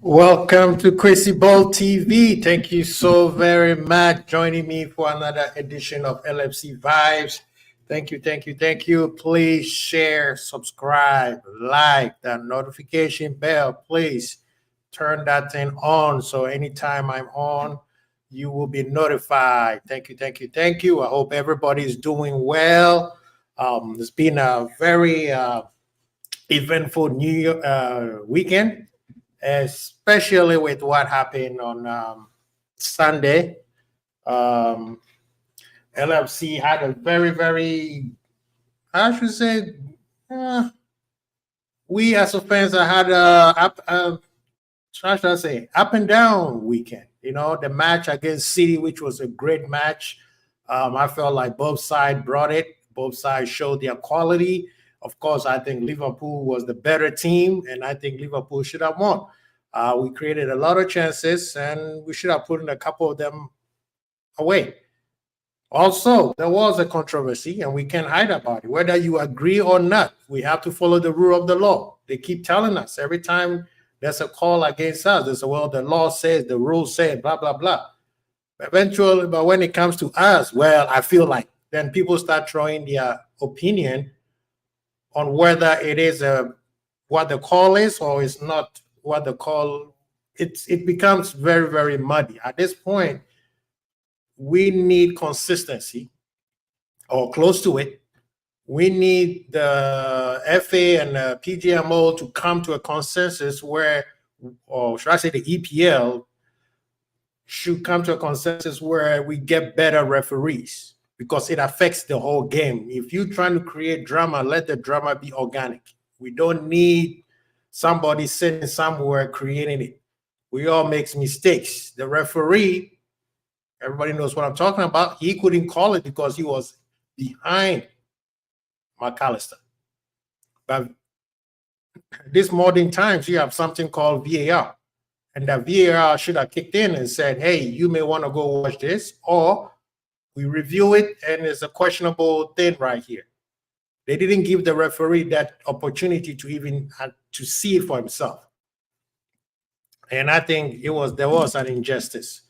Welcome to Crazy Ball TV. Thank you so very much joining me for another edition of LFC Vibes. Thank you, thank you, thank you. Please share, subscribe, like that notification bell. Please turn that thing on so anytime I'm on, you will be notified. Thank you, thank you, thank you. I hope everybody is doing well. It's been a very eventful weekend, especially with what happened on Sunday. Um, LFC had a very, I should say, uh, we as a fans had how should I say, up and down weekend. You know, the match against City, which was a great match. I felt like both sides brought it. Both sides showed their quality. Of course, I think Liverpool was the better team, and I think Liverpool should have won. We created a lot of chances, and we should have put in a couple of them away. Also, there was a controversy, and we can't hide about it. Whether you agree or not, we have to follow the rule of the law. They keep telling us every time there's a call against us, they say, well, the law says, the rules say, blah, blah, blah. Eventually, but when it comes to us, well, I feel like then people start throwing their opinion on whether it is what the call is or it's not what the call. It becomes very muddy. At this point, we need consistency or close to it. We need the FA and the PGMO to come to a consensus where, or should I say the EPL should come to a consensus where we get better referees, because it affects the whole game. If you're trying to create drama, let the drama be organic. We don't need somebody sitting somewhere creating it. We all make mistakes. The referee, everybody knows what I'm talking about. He couldn't call it because he was behind McAllister. But this modern times, you have something called VAR. And that VAR should have kicked in and said, hey, you may want to go watch this, or we review it and it's a questionable thing right here. They didn't give the referee that opportunity to even to see it for himself. And I think there was an injustice.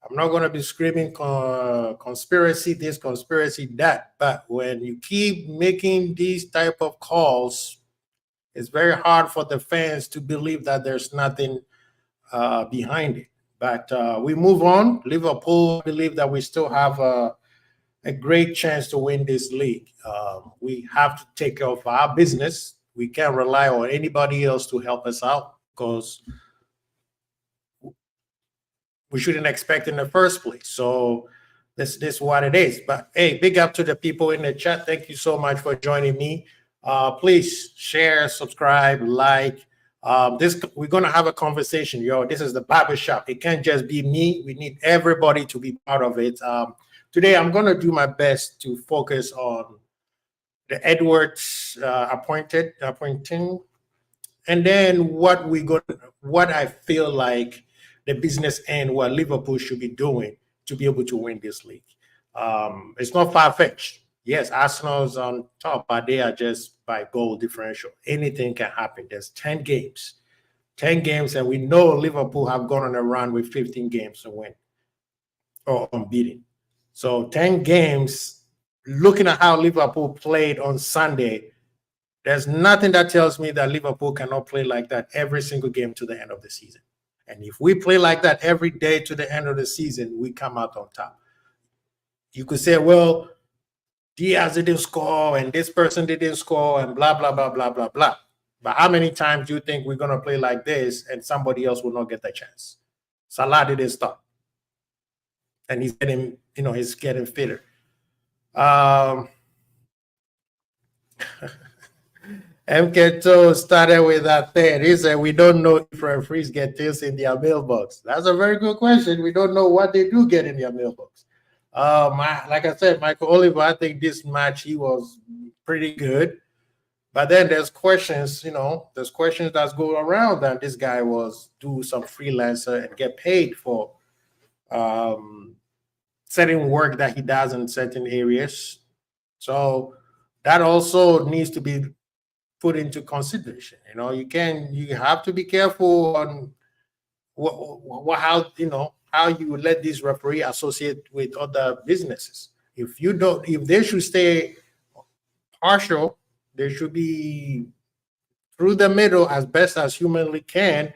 I'm not going to be screaming conspiracy this, conspiracy that, but when you keep making these type of calls, it's very hard for the fans to believe that there's nothing behind it. But we move on. Liverpool, believe that we still have a great chance to win this league. We have to take care of our business. We can't rely on anybody else to help us out, because we shouldn't expect in the first place. So this is what it is. But hey, big up to the people in the chat. Thank you so much for joining me. Please share, subscribe, like. We're gonna have a conversation, yo. This is the barbershop. It can't just be me. We need everybody to be part of it. Today, I'm gonna do my best to focus on the Edwards appointing, and then what I feel like the business end what Liverpool should be doing to be able to win this league. It's not far-fetched. Yes, Arsenal's on top, but they are just by goal differential. Anything can happen. There's 10 games. 10 games, and we know Liverpool have gone on a run with 15 games to win or unbeaten. So 10 games, looking at how Liverpool played on Sunday, there's nothing that tells me that Liverpool cannot play like that every single game to the end of the season. And if we play like that every day to the end of the season, we come out on top. You could say, well, Diaz didn't score and this person didn't score and blah, blah, blah, blah, blah, blah. But how many times do you think we're going to play like this and somebody else will not get the chance? Salah didn't start. And he's getting, he's getting fitter. MK2 started with that thing. He said, we don't know if referees get things in their mailbox. That's a very good question. We don't know what they do get in their mailbox. Like I said, Michael Oliver, I think this match, he was pretty good. But then there's questions, there's questions that go around that this guy was do some freelancer and get paid for certain work that he does in certain areas. So that also needs to be put into consideration. You have to be careful on how how you let this referee associate with other businesses? If you don't, if they should stay partial, they should be through the middle as best as humanly can.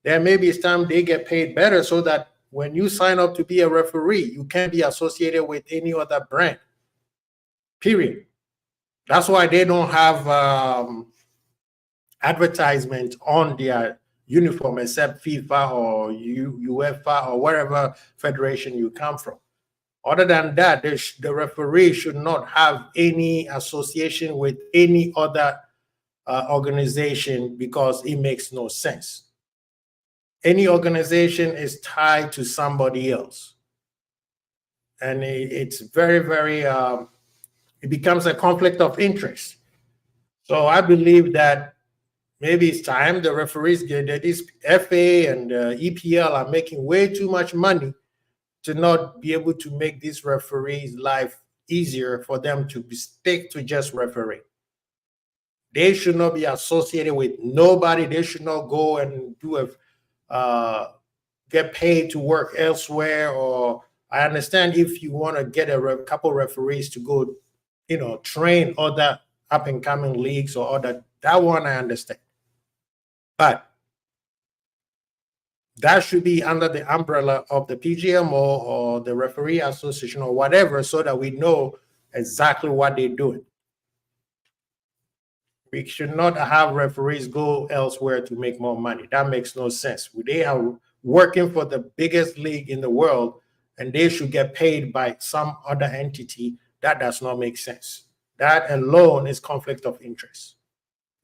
Then maybe it's time they get paid better so that when you sign up to be a referee, you can't be associated with any other brand. Period. That's why they don't have advertisement on their uniform except FIFA or UEFA or wherever federation you come from. Other than that, the referee should not have any association with any other organization because it makes no sense. Any organization is tied to somebody else. And it's very, very, it becomes a conflict of interest. So I believe that maybe it's time the referees get that this FA and EPL are making way too much money to not be able to make these referees' life easier for them to stick to just referee. They should not be associated with nobody. They should not go and do get paid to work elsewhere. Or I understand if you want to get a couple referees to go, train other up and coming leagues or other, that one I understand. But that should be under the umbrella of the PGMO or the referee association or whatever, so that we know exactly what they're doing. We should not have referees go elsewhere to make more money. That makes no sense. They are working for the biggest league in the world, and they should get paid by some other entity. That does not make sense. That alone is conflict of interest.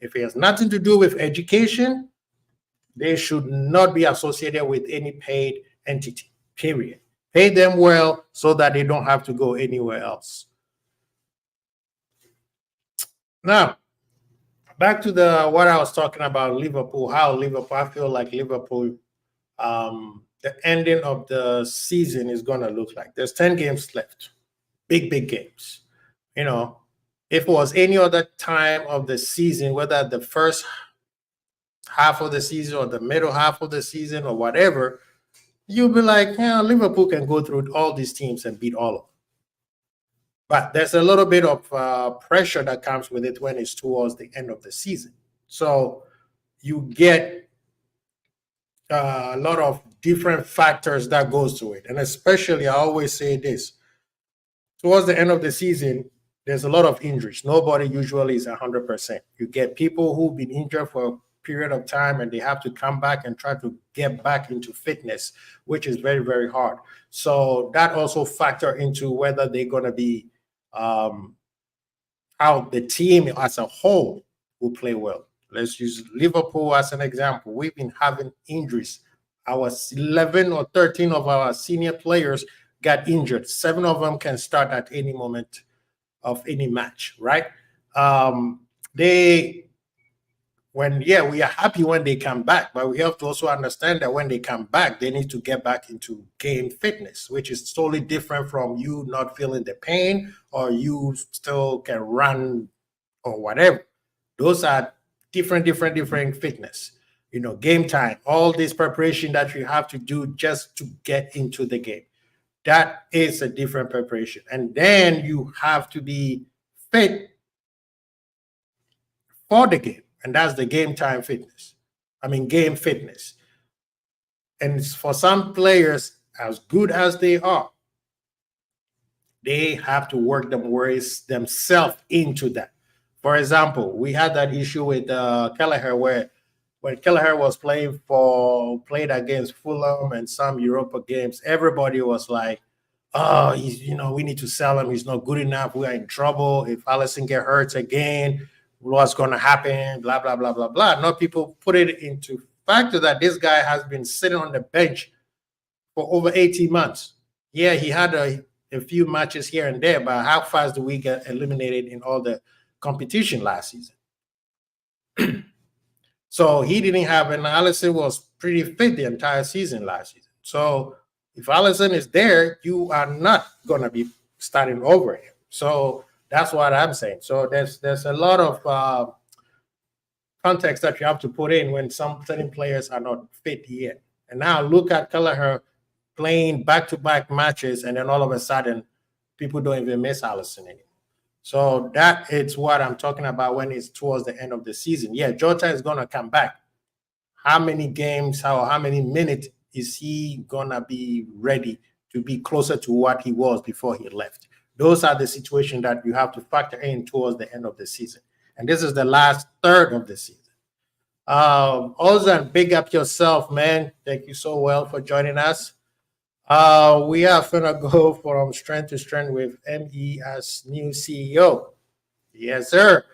If it has nothing to do with education, they should not be associated with any paid entity, period. Pay them well so that they don't have to go anywhere else. Now, back to what I was talking about, Liverpool, I feel like Liverpool, the ending of the season is going to look like. There's 10 games left, big games. If it was any other time of the season, whether the first half of the season or the middle half of the season or whatever, you'll be like, Liverpool can go through all these teams and beat all of them. But there's a little bit of pressure that comes with it when it's towards the end of the season. So you get a lot of different factors that goes to it. And especially, I always say this, towards the end of the season, there's a lot of injuries. Nobody usually is 100%. You get people who've been injured for a period of time and they have to come back and try to get back into fitness, which is very, very hard. So that also factor into whether they're going to be how the team as a whole will play well. Let's use Liverpool as an example. We've been having injuries. Our 11 or 13 of our senior players got injured. 7 of them can start at any moment of any match, right? We are happy when they come back, but we have to also understand that when they come back, they need to get back into game fitness, which is totally different from you not feeling the pain or you still can run or whatever. Those are different fitness. Game time, all this preparation that you have to do just to get into the game. That is a different preparation. And then you have to be fit for the game. And that's the game fitness. And for some players, as good as they are, they have to work themselves into that. For example, we had that issue with Kelleher, where when Kelleher was played against Fulham and some Europa games, everybody was like, "Oh, we need to sell him. He's not good enough. We are in trouble. If Alisson get hurt again, what's going to happen? Blah blah blah blah blah." Now people put it into factor that this guy has been sitting on the bench for over 18 months. Yeah, he had a few matches here and there, but how fast do we get eliminated in all the competition last season? So he didn't have, and Alisson was pretty fit the entire season last season. So if Alisson is there, you are not going to be starting over him. So that's what I'm saying. So there's a lot of context that you have to put in when some certain players are not fit yet. And now look at Kelleher playing back-to-back matches, and then all of a sudden, people don't even miss Allison anymore. So that is what I'm talking about when it's towards the end of the season. Yeah, Jota is going to come back. How many games, how many minutes is he going to be ready to be closer to what he was before he left? Those are the situations that you have to factor in towards the end of the season. And this is the last third of the season. Ozan, big up yourself, man. Thank you so well for joining us. We are gonna go from strength to strength with ME as new CEO. Yes, sir.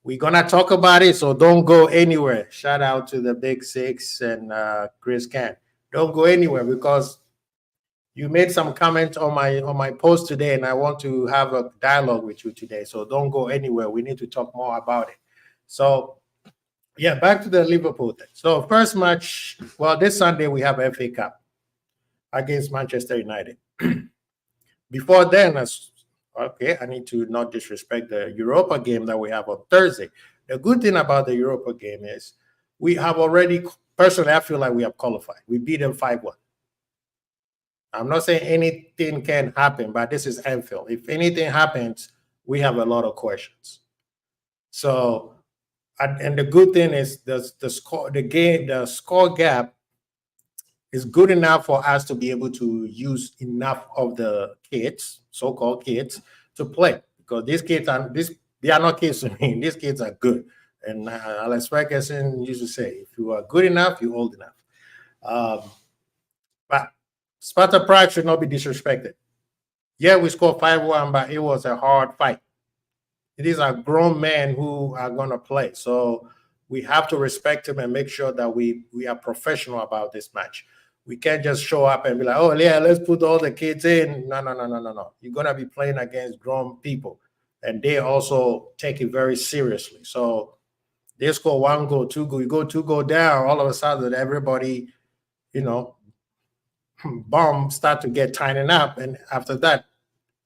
We're gonna talk about it, so don't go anywhere. Shout out to the Big Six and Chris Can. Don't go anywhere because you made some comments on my post today, and I want to have a dialogue with you today. So don't go anywhere. We need to talk more about it. So yeah, back to the Liverpool thing. So first match, well, this Sunday we have FA Cup against Manchester United. Before then, I need to not disrespect the Europa game that we have on Thursday. The good thing about the Europa game is we have already, personally, I feel like we have qualified. We beat them 5-1. I'm not saying anything can happen, but this is Anfield. If anything happens, we have a lot of questions. So, and the good thing is the score gap is good enough for us to be able to use enough of the kids, so-called kids, to play. Because these kids they are not kids to me. These kids are good. And Alex Ferguson used to say, if you are good enough, you're old enough. But Sparta Prague should not be disrespected. Yeah, we scored 5-1, but it was a hard fight. These are grown men who are going to play. So we have to respect them and make sure that we are professional about this match. We can't just show up and be like, oh, yeah, let's put all the kids in. No. You're going to be playing against grown people. And they also take it very seriously. So they score 1 goal, 2 goal. You go 2 goal down, all of a sudden everybody, bombs start to get tightened up. And after that,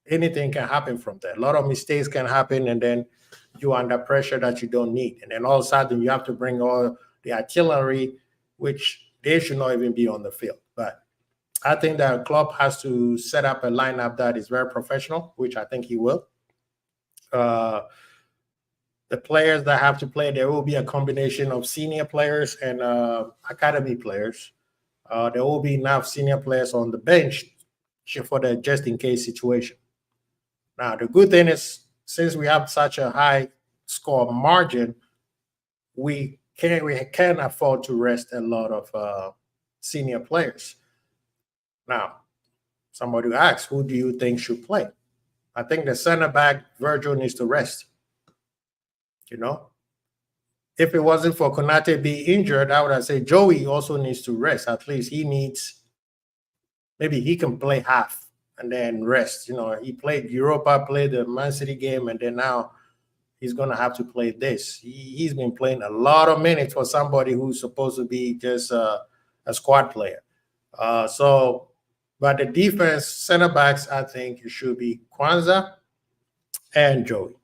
anything can happen from there. A lot of mistakes can happen, and then you're under pressure that you don't need. And then all of a sudden, you have to bring all the artillery, which they should not even be on the field. But I think that club has to set up a lineup that is very professional, which I think he will. The players that have to play, there will be a combination of senior players and academy players. There will be enough senior players on the bench for the just-in-case situation. Now, the good thing is, since we have such a high score margin, we can afford to rest a lot of senior players. Now, somebody asks, who do you think should play? I think the center back, Virgil, needs to rest. If it wasn't for Konate being injured, I would have said Joey also needs to rest. At least maybe he can play half and then rest. He played Europa, played the Man City game, and then now he's going to have to play this. He's been playing a lot of minutes for somebody who's supposed to be just a squad player. But the defense, center backs, I think it should be Kwanzaa and Joey.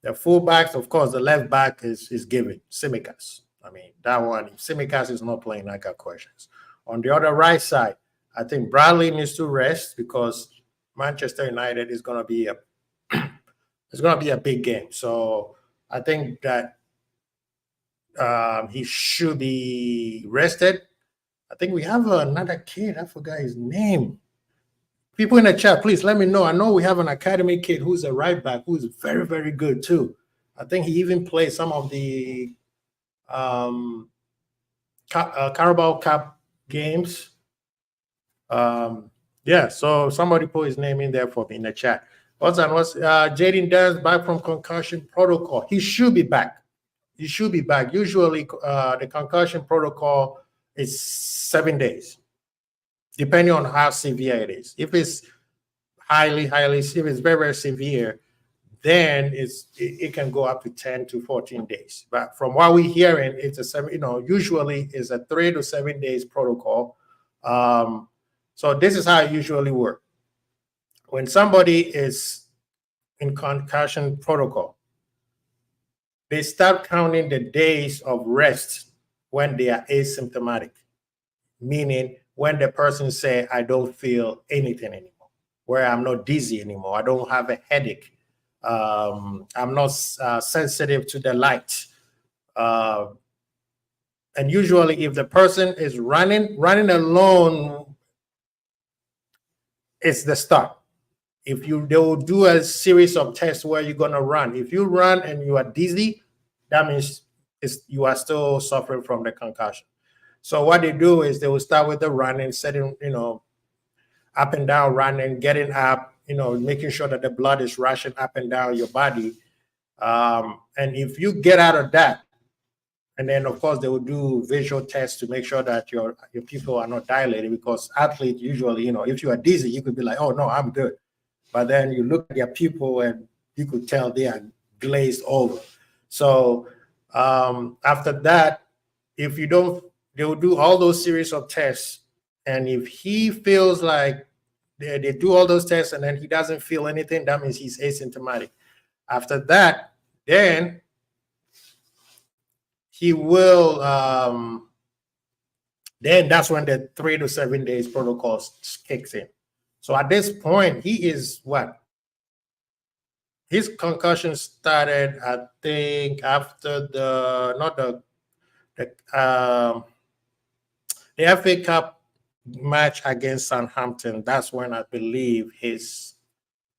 The fullbacks, of course, the left back is given, Tsimikas. I mean, that one, if Tsimikas is not playing, I got questions. On the other right side, I think Bradley needs to rest because Manchester United is going to be a big game. So I think that he should be rested. I think we have another kid. I forgot his name. People in the chat, please let me know. I know we have an academy kid who's a right back who's very, very good too. I think he even played some of the Carabao Cup games. So somebody put his name in there for me in the chat. Jaden Dance back from concussion protocol? He should be back. Usually, the concussion protocol is 7 days, depending on how severe it is. If it's if it's very, very severe, then it can go up to 10 to 14 days. But from what we're hearing, it's usually is a 3 to 7 days protocol. So this is how it usually works. When somebody is in concussion protocol, they start counting the days of rest when they are asymptomatic. meaning when the person say, I don't feel anything anymore, where I'm not dizzy anymore, I don't have a headache, I'm not sensitive to the light. And usually if the person is running alone, it's the start. If they will do a series of tests where you're going to run. If you run and you are dizzy, that means you are still suffering from the concussion. So what they do is they will start with the running, setting, up and down, running, getting up, making sure that the blood is rushing up and down your body. And if you get out of that, and then of course they will do visual tests to make sure that your pupils are not dilated, because athletes usually, if you are dizzy, you could be like, oh no, I'm good. But then you look at their pupil and you could tell they are glazed over. So after that, if you don't, they will do all those series of tests. And if he feels like they do all those tests and then he doesn't feel anything, that means he's asymptomatic. After that, then he will, then that's when the 3 to 7 days protocol kicks in. So at this point, he is what? His concussion started, I think, after the FA Cup match against Southampton. That's when I believe it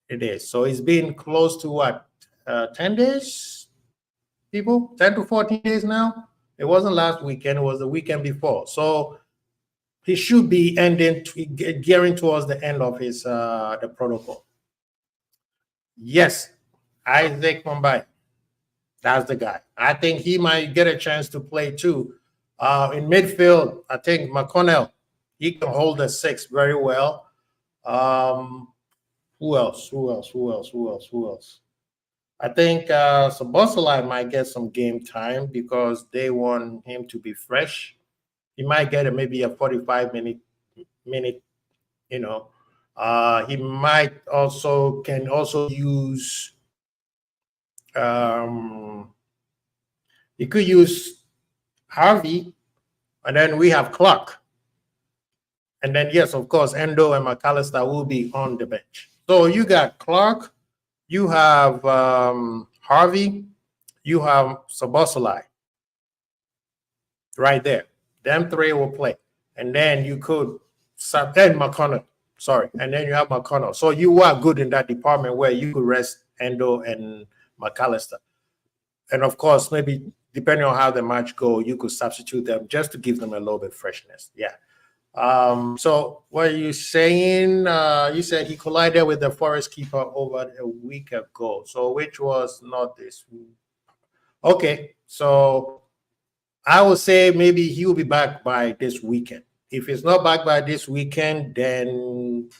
is. So it's been close to what? 10 days, people? 10 to 14 days now? It wasn't last weekend, it was the weekend before. So he should be gearing towards the end of his the protocol. Yes, Isaac Mumbai. That's the guy. I think he might get a chance to play too. In midfield, I think McConnell, he can hold the 6 very well. Who else? I think Szoboszlai might get some game time because they want him to be fresh. He might get maybe a 45-minute, he might can also use, he could use Harvey, and then we have Clark. And then, yes, of course, Endo and McAllister will be on the bench. So you got Clark, you have Harvey, you have Szoboszlai right there. Them 3 will play. And then you could then McConnell. Sorry. And then you have McConnell. So you are good in that department where you could rest Endo and McAllister. And of course, maybe depending on how the match go, you could substitute them just to give them a little bit of freshness. Yeah. So what are you saying? You said he collided with the Forest keeper over a week ago. So which was not this week. Okay. So I would say maybe he will be back by this weekend. If he's not back by this weekend, then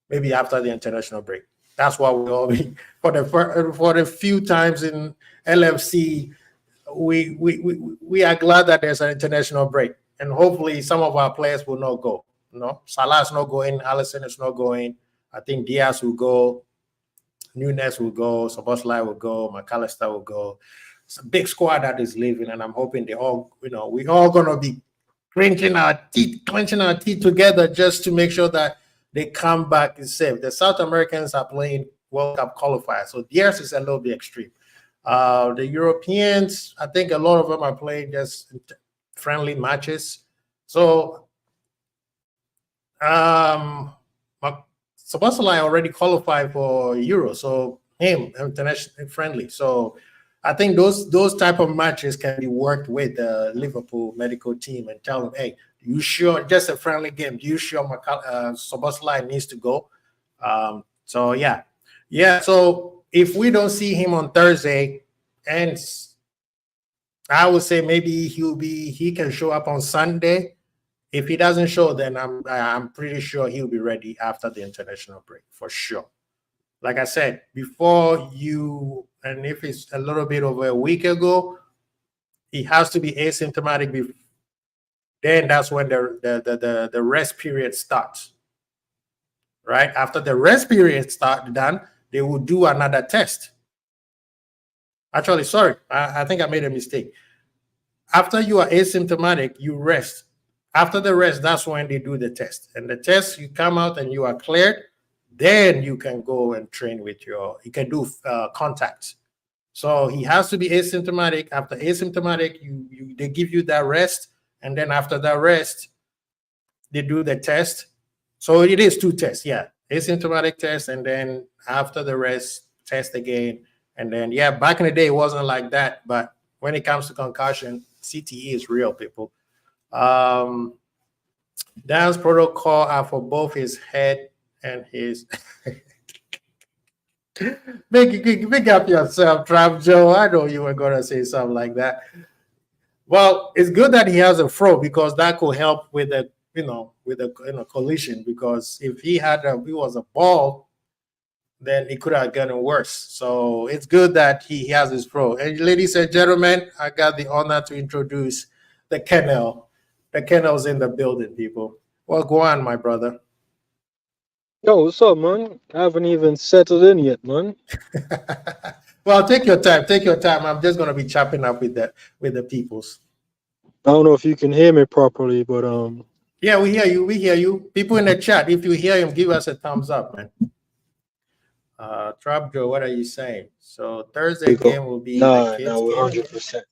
maybe after the international break. That's what we all mean. For the few times in LFC, we are glad that there's an international break, and hopefully some of our players will not go. Salah's not going, Alisson is not going. I think Diaz will go, Nunes will go, Szoboszlai will go, McAllister will go. It's a big squad that is leaving, and I'm hoping they all, we're all gonna be clenching our teeth together just to make sure that they come back and safe. The South Americans are playing World Cup qualifiers, so theirs is a little bit extreme. The Europeans, I think a lot of them are playing just friendly matches. So Szoboszlai already qualified for Euro, so him international friendly. So I think those type of matches can be worked with the Liverpool medical team and tell them, hey, you sure, just a friendly game, you sure Szoboszlai needs to go? So yeah. So if we don't see him on Thursday, and I would say maybe he can show up on Sunday. If he doesn't show, then I'm pretty sure he'll be ready after the international break for sure. Like I said before, and if it's a little bit over a week ago, he has to be asymptomatic. Then that's when the rest period starts. Right after the rest period done, they will do another test. Actually, sorry, I think I made a mistake. After you are asymptomatic, you rest. After the rest, that's when they do the test. And the test, you come out and you are cleared, then you can go and train with you can do contacts. So he has to be asymptomatic. After asymptomatic, they give you that rest. And then after that rest, they do the test. So it is 2 tests, yeah. Asymptomatic test, and then after the rest, test again. And then, yeah, back in the day, it wasn't like that. But when it comes to concussion, CTE is real, people. Dan's protocol are for both his head and his... Make up yourself, Trap Joe. I know you were going to say something like that. Well, it's good that he has a fro because that could help with a collision. Because if he was a ball, then it could have gotten worse. So it's good that he has his fro. And ladies and gentlemen, I got the honor to introduce the kennel. The kennel's in the building, people. Well, go on, my brother. Yo, what's up, man? I haven't even settled in yet, man. Well, take your time. Take your time. I'm just gonna be chopping up with the peoples. I don't know if you can hear me properly, but yeah, we hear you. We hear you. People in the chat, if you hear him, give us a thumbs up, man. Trap Joe, what are you saying? So Thursday game will be no, 100%.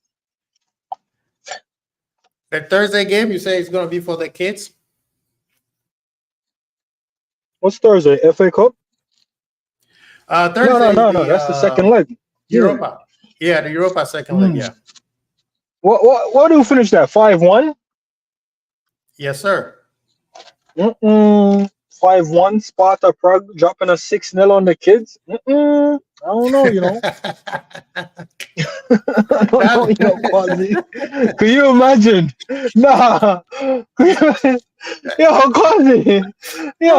The Thursday game, you say it's gonna be for the kids? What's Thursday? FA Cup? Thursday. No. That's the second leg. Europa. Yeah, the Europa second leg. Yeah. What do we finish that? 5-1? Yes, sir. 5-1. Sparta Prague dropping a 6-0 on the kids. I don't know, you know. I don't know, you know, Quasi. Can you imagine? Nah. Yo, Quasi. Yo,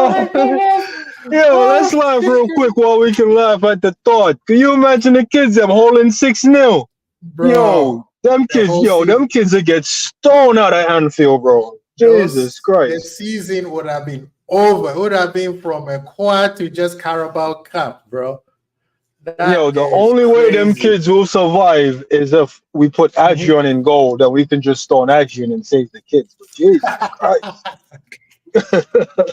let's laugh real quick while we can laugh at the thought. Can you imagine the kids them holding 6-0? Yo, them kids will get stoned out of Anfield, bro. Jesus Christ. The season would have been over. It would have been from a quad to just Carabao Cup, bro. The only way them kids will survive is if we put Adrian in goal, that we can just stone Adrian and save the kids. But Jesus Christ.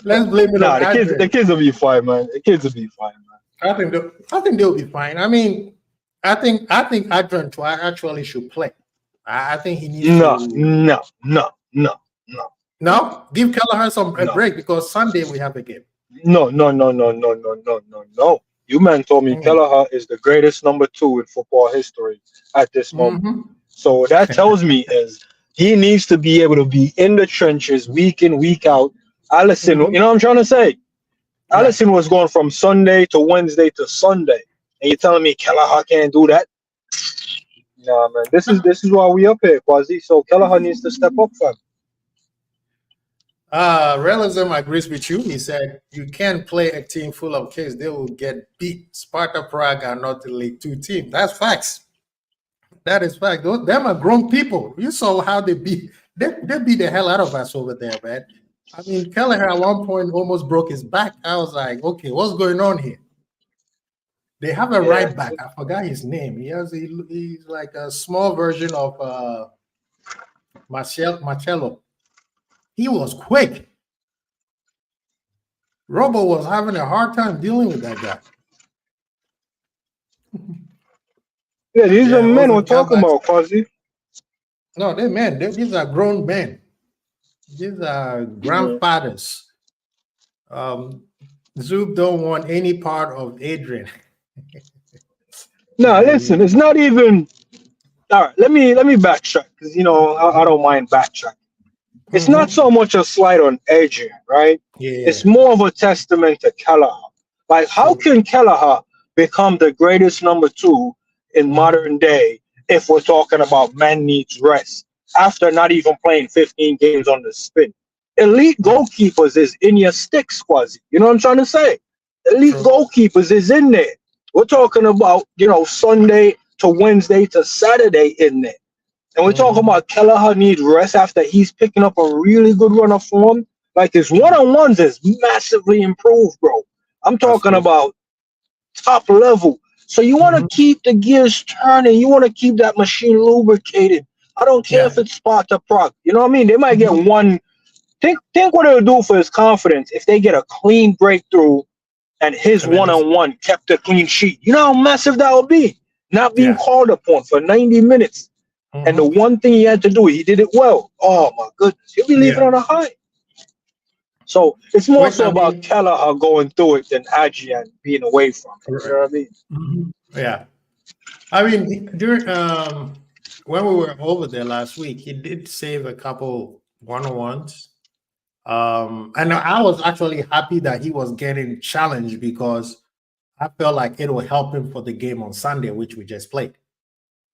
Let's blame it on Adrian. The kids will be fine, man. The kids will be fine, man. I think they'll be fine. I mean, I think Adrian actually should play. I think he needs No. No, give Kelleher a break because Sunday we have a game. No. You man told me Kelleher is the greatest number 2 in football history at this moment. So that tells me is he needs to be able to be in the trenches week in, week out. Allison, you know what I'm trying to say? Yeah. Allison was going from Sunday to Wednesday to Sunday. And you're telling me Kelleher can't do that? Nah, man. This is why we up here, Quasi. So Kelleher needs to step up, fam. Realism agrees with you. He said you can't play a team full of kids; they will get beat. Sparta Prague are not the League 2 team. That's facts. That is fact. Them are grown people. You saw how they beat the hell out of us over there, man. I mean, Kelleher at one point almost broke his back. I was like, okay, what's going on here? They have a right back. I forgot his name. He's like a small version of Marcello. He was quick. Robo was having a hard time dealing with that guy. Yeah, these are men we're talking about, Quasi. No, they're men. These are grown men. These are grandfathers. Zoop don't want any part of Adrian. No, listen, it's not even. All right, let me backtrack because I don't mind backtracking. It's not so much a slight on Adrian, right? Yeah. It's more of a testament to Kelleher. Like, how can Kelleher become the greatest number 2 in modern day if we're talking about man needs rest after not even playing 15 games on the spin? Elite goalkeepers is in your sticks, Quasi. You know what I'm trying to say? Elite goalkeepers is in there. We're talking about, Sunday to Wednesday to Saturday in there. And we're talking about Kelleher needs rest after he's picking up a really good run of form. Like his one-on-ones is massively improved, bro. I'm talking about top level. So you want to keep the gears turning. You want to keep that machine lubricated. I don't care if it's Sparta Prague. You know what I mean? They might get one think what it'll do for his confidence if they get a clean breakthrough and his And then one-on-one kept a clean sheet. You know how massive that would be? Not being yeah. called upon for 90 minutes. And the one thing he had to do, he did it well. Oh my goodness. He'll be leaving Yeah. on a high. So it's more Which so I about mean, Kelleher going through it than Adrian being away from it. You right. know what I mean? Yeah. I mean, during when we were over there last week, he did save a couple one-on-ones. And I was actually happy that he was getting challenged because I felt like it will help him for the game on Sunday, which we just played.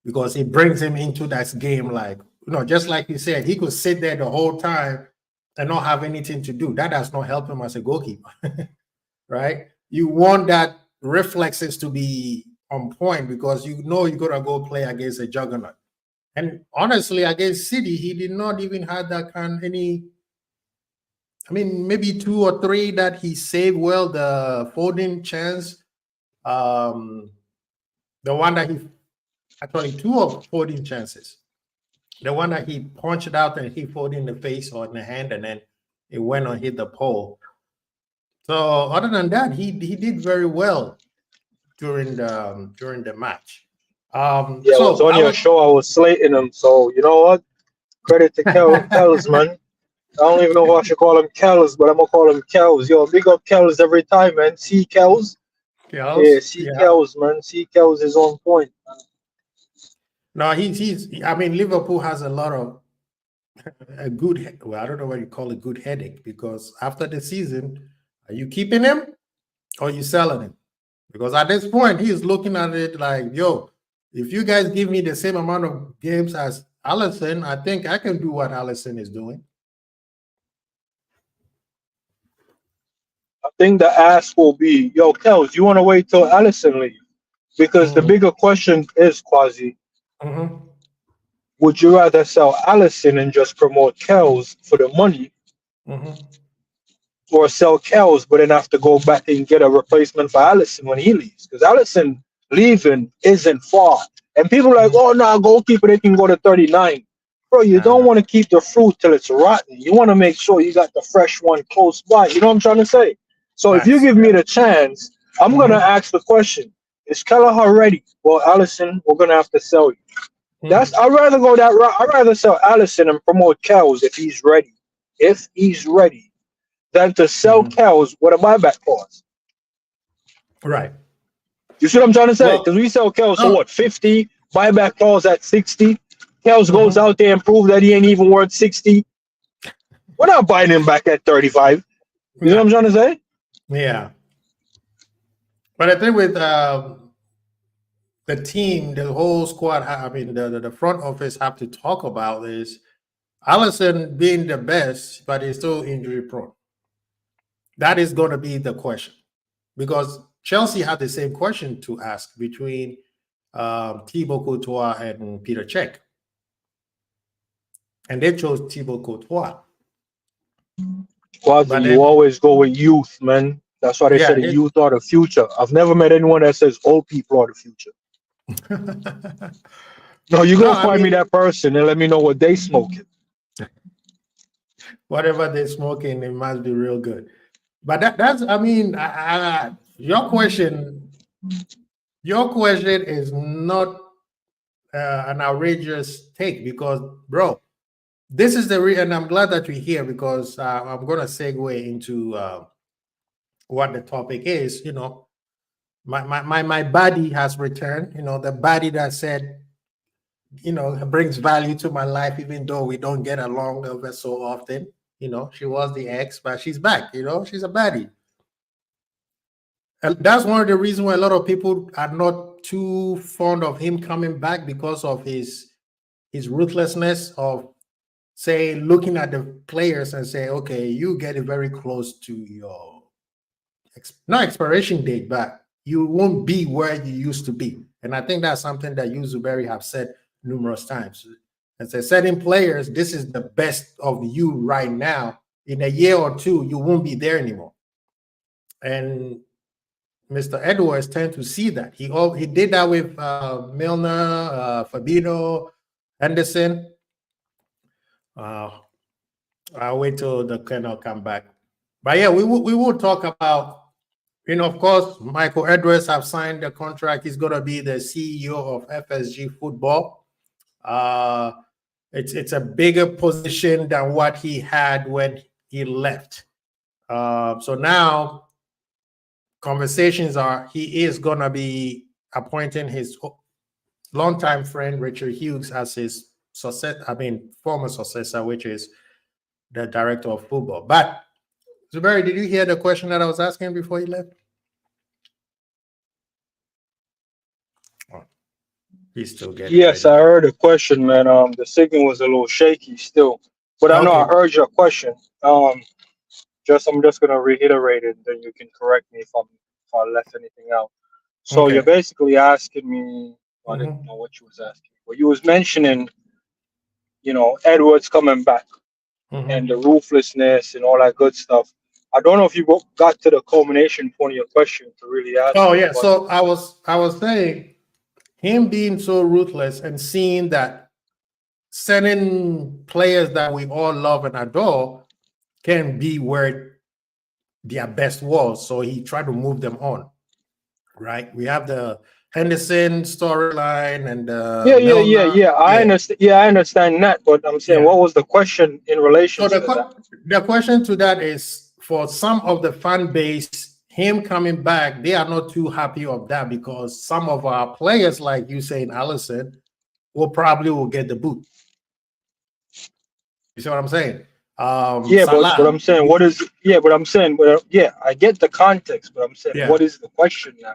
Because it brings him into that game, like, just like you said, he could sit there the whole time and not have anything to do. That does not help him as a goalkeeper, right? You want that reflexes to be on point because you're gonna go play against a juggernaut. And honestly, against City, he did not even have that maybe 2 or 3 that he saved well. The Foden chance, the one that he actually 2 of Foden chances. The one that he punched out and he Foden in the face or in the hand, and then it went and hit the pole. So other than that, he did very well during the match. Yeah, I was So on I your was show. I was slating him. So you know what? Credit to Kells, man. I don't even know if I should call him Kells, but I'm gonna call him Kells. Yo, big up Kells every time, man. See Kells. Yeah, Yes, see yeah. Kells, man. See Kells is on point. No, he's. I mean, Liverpool has a lot of a good. Well, I don't know what you call a good headache because after the season, are you keeping him or are you selling him? Because at this point, he's looking at it like, yo, if you guys give me the same amount of games as Allison, I think I can do what Allison is doing. I think the ask will be, yo, Kells, you want to wait till Allison leave? Because the Mm-hmm. bigger question is, Quasi, Mm-hmm. would you rather sell Allison and just promote Kells for the money, Mm-hmm. or sell Kells but then have to go back and get a replacement for Allison when he leaves? Because Allison leaving isn't far. And people are like, Mm-hmm. oh, no, goalkeeper, they can go to 39. Bro, you Nah, don't nah. want to keep the fruit till it's rotten. You want to make sure you got the fresh one close by. You know what I'm trying to say? So if you Facts. give me the chance, I'm going to Mm-hmm. ask the question, is Kelleher ready? Well, Allison, we're going to have to sell you. Mm-hmm. I'd rather go that route. I'd rather sell Allison and promote Kells if he's ready. If he's ready, than to sell Mm-hmm. Kells with a buyback clause. Right. You see what I'm trying to say? Because Well, we sell Kells for no. what, 50, buyback clause at 60. Kells goes Mm-hmm. out there and proves that he ain't even worth 60. We're not buying him back at 35. You know what Nah. I'm trying to say? Yeah. But I think with the team, the whole squad, I mean, the front office have to talk about is Allison being the best, but he's still injury prone. That is going to be the question because Chelsea had the same question to ask between Thibaut Courtois and Peter Cech, and they chose Thibaut Courtois. Quasi, But you then, always go with youth, man. That's why they say yeah, the youth are the future. I've never met anyone that says old people are the future. No, you no, go I find me mean, that person and let me know what they smoking. whatever they're smoking, it must be real good. But that's, I mean, your question is not an outrageous take because, bro, this is the and I'm glad that you're here because I'm going to segue into what the topic is. My body has returned. The body that said, brings value to my life, even though we don't get along ever so often. She was the ex, but she's back. She's a baddie. And that's one of the reasons why a lot of people are not too fond of him coming back because of his ruthlessness of, say, looking at the players and say, okay, you get it very close to your not expiration date, but you won't be where you used to be. And I think that's something that you, Zuberi, have said numerous times. And say, certain players, this is the best of you right now. In a year or two, you won't be there anymore. And Mr. Edwards tend to see that. He did that with Milner, Fabinho, Henderson. I'll wait till the Colonel come back. But yeah, we will talk about, of course, Michael Edwards have signed the contract. He's going to be the CEO of FSG Football. It's a bigger position than what he had when he left. So now conversations are he is going to be appointing his longtime friend Richard Hughes as his former successor, which is the director of football. But Zuberi, did you hear the question that I was asking before you left? Oh, he's still getting Yes, ready. I heard the question, man. The signal was a little shaky still, but I know I heard your question. I'm just gonna reiterate it, then you can correct me if I left anything out. So you're basically asking me, I didn't know what you was asking, but you was mentioning, Edwards coming back and the ruthlessness and all that good stuff. I don't know if you got to the culmination point of your question to really ask. Oh yeah, so I was saying him being so ruthless and seeing that certain players that we all love and adore can be where their best was, so he tried to move them on. Right? We have the Henderson storyline and yeah. I understand. Yeah, I understand that. But I'm saying, what was the question in relation to that? The question to that is for some of the fan base, him coming back, they are not too happy of that because some of our players, like you saying, Allison, will get the boot. You see what I'm saying? But I'm saying, I get the context, but I'm saying, what is the question now?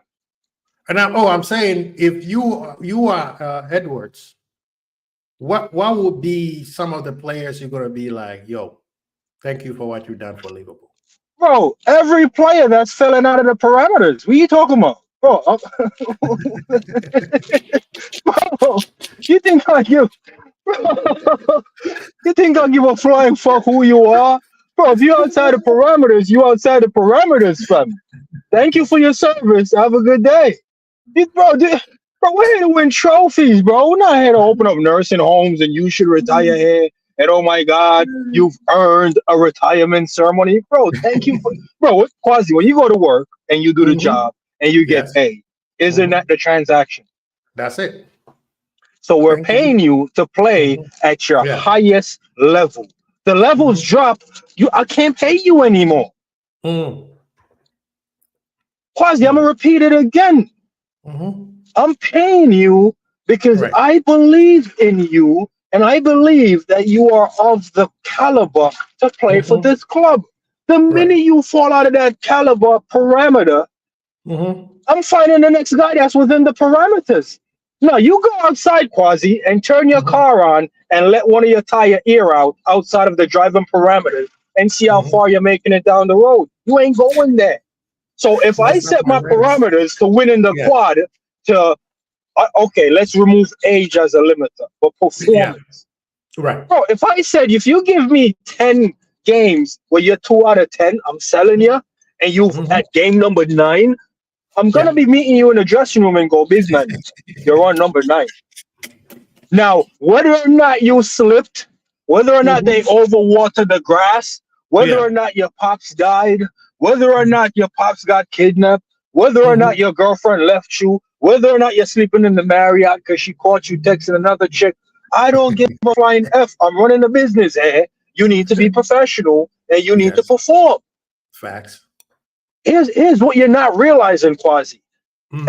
And I'm saying, if you are Edwards, what would be some of the players you're gonna be like, yo, thank you for what you've done for Liverpool? Bro, every player that's filling out of the parameters. What are you talking about? Bro, bro, you think I give a flying fuck who you are? Bro, if you're outside the parameters, you outside the parameters, fam. Thank you for your service. Have a good day. Bro, we're here to win trophies, bro. We're not here to open up nursing homes and you should retire here. And oh my God, you've earned a retirement ceremony. Bro, thank you for Quasi, when you go to work and you do the job and you get paid, isn't that the transaction? That's it. So we're paying you to play at your highest level. The levels drop, I can't pay you anymore. Quasi, I'm gonna repeat it again. I'm paying you because I believe in you and I believe that you are of the caliber to play for this club. The minute you fall out of that caliber parameter, I'm finding the next guy that's within the parameters. No, you go outside, Quasi, and turn your car on and let one of your tire air out outside of the driving parameters and see how far you're making it down the road. You ain't going there. So if I set my parameters to win in the quad to, okay, let's remove age as a limiter, but performance. Right. Bro, if I said, if you give me 10 games where you're 2 out of 10, I'm selling you, and you've at game number 9, I'm going to be meeting you in the dressing room and go, big man, you're on number 9. Now, whether or not you slipped, whether or not they overwatered the grass, whether or not your pops died, whether or not your pops got kidnapped, whether or not your girlfriend left you, whether or not you're sleeping in the Marriott because she caught you texting another chick, I don't give a flying F. I'm running a business here. You need to be professional and you need to perform. Facts. Here's what you're not realizing, Quasi.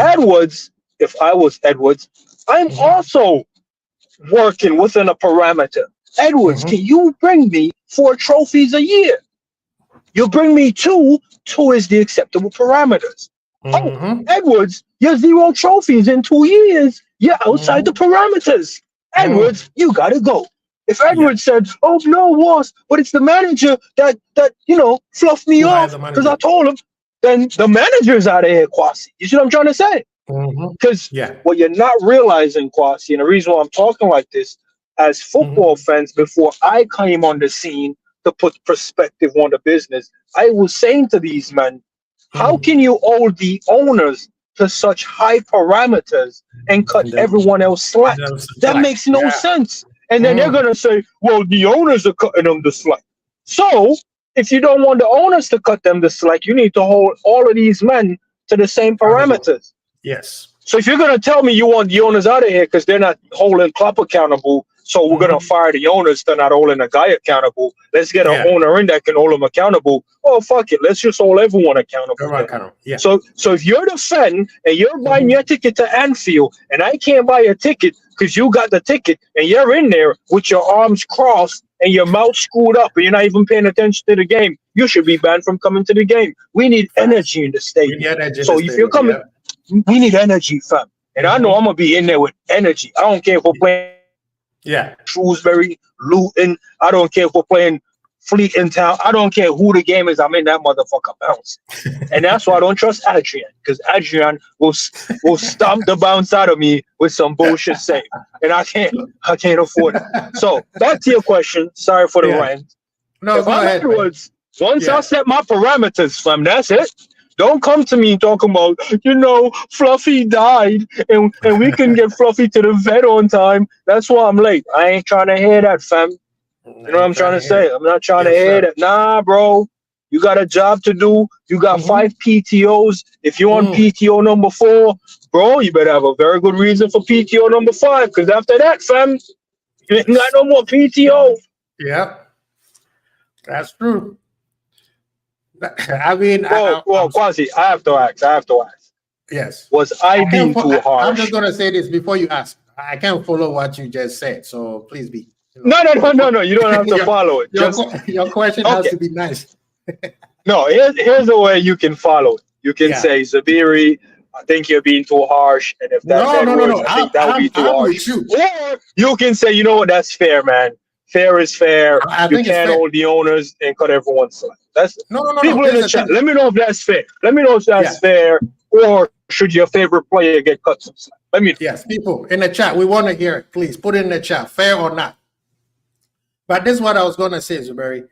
Edwards, if I was Edwards, I'm also working within a parameter. Edwards, can you bring me 4 trophies a year? You bring me 2 is the acceptable parameters. Oh, Edwards, you're 0 trophies in 2 years. You're outside the parameters. Edwards, you gotta go. If Edwards said, "Oh no, boss, but it's the manager that fluffed me off because I told him," then the manager's out of here, Kwasi. You see what I'm trying to say? Because what you're not realizing, Kwasi, and the reason why I'm talking like this, as football fans, before I came on the scene to put perspective on the business, I was saying to these men, how can you hold the owners to such high parameters and cut everyone else slack? That makes no sense. And then they're going to say, well, the owners are cutting them the slack. So if you don't want the owners to cut them the slack, you need to hold all of these men to the same parameters. Yes. So if you're gonna tell me you want the owners out of here because they're not holding Klopp accountable, so we're gonna fire the owners to not holding a guy accountable. Let's get an owner in that can hold him accountable. Oh fuck it, let's just hold everyone accountable. Yeah. So if you're the fan and you're buying your ticket to Anfield and I can't buy a ticket because you got the ticket and you're in there with your arms crossed and your mouth screwed up and you're not even paying attention to the game, you should be banned from coming to the game. We need energy in the stadium. So if you're coming, we need energy, fam. And I know I'm gonna be in there with energy. I don't care if we're playing Shrewsbury, Luton. I don't care if we're playing Fleet in Town. I don't care who the game is. I'm in that motherfucker bounce. And that's why I don't trust Adrian, because Adrian will stomp the bounce out of me with some bullshit save. And I can't afford it. So back to your question. Sorry for the rant. No, go ahead. Once I set my parameters, fam, that's it. Don't come to me talking about, Fluffy died and we couldn't get Fluffy to the vet on time. That's why I'm late. I ain't trying to hear that, fam. You know what I'm trying to say? I'm not trying to hear that. Nah, bro. You got a job to do. You got 5 PTOs. If you're on PTO number 4, bro, you better have a very good reason for PTO number 5. Because after that, fam, you ain't got no more PTO. Yeah. That's true. I mean, Quasi, I have to ask. Yes. Was I being too harsh? I'm just gonna say this before you ask. I can't follow what you just said, so please be. No. You don't have to follow it. Your question has to be nice. No, here's the way you can follow it. You can say, Zabiri, I think you're being too harsh, and if that's no. I think that would be too harsh. Or you can say, you know what, that's fair, man. Fair is fair. You can't hold the owners and cut everyone's slack. That's people in the chat. Let me know if that's fair. Let me know if that's fair, or should your favorite player get cut some slack? Let me know. Yes, people in the chat, we want to hear it. Please put it in the chat, fair or not. But this is what I was going to say, Zuberi.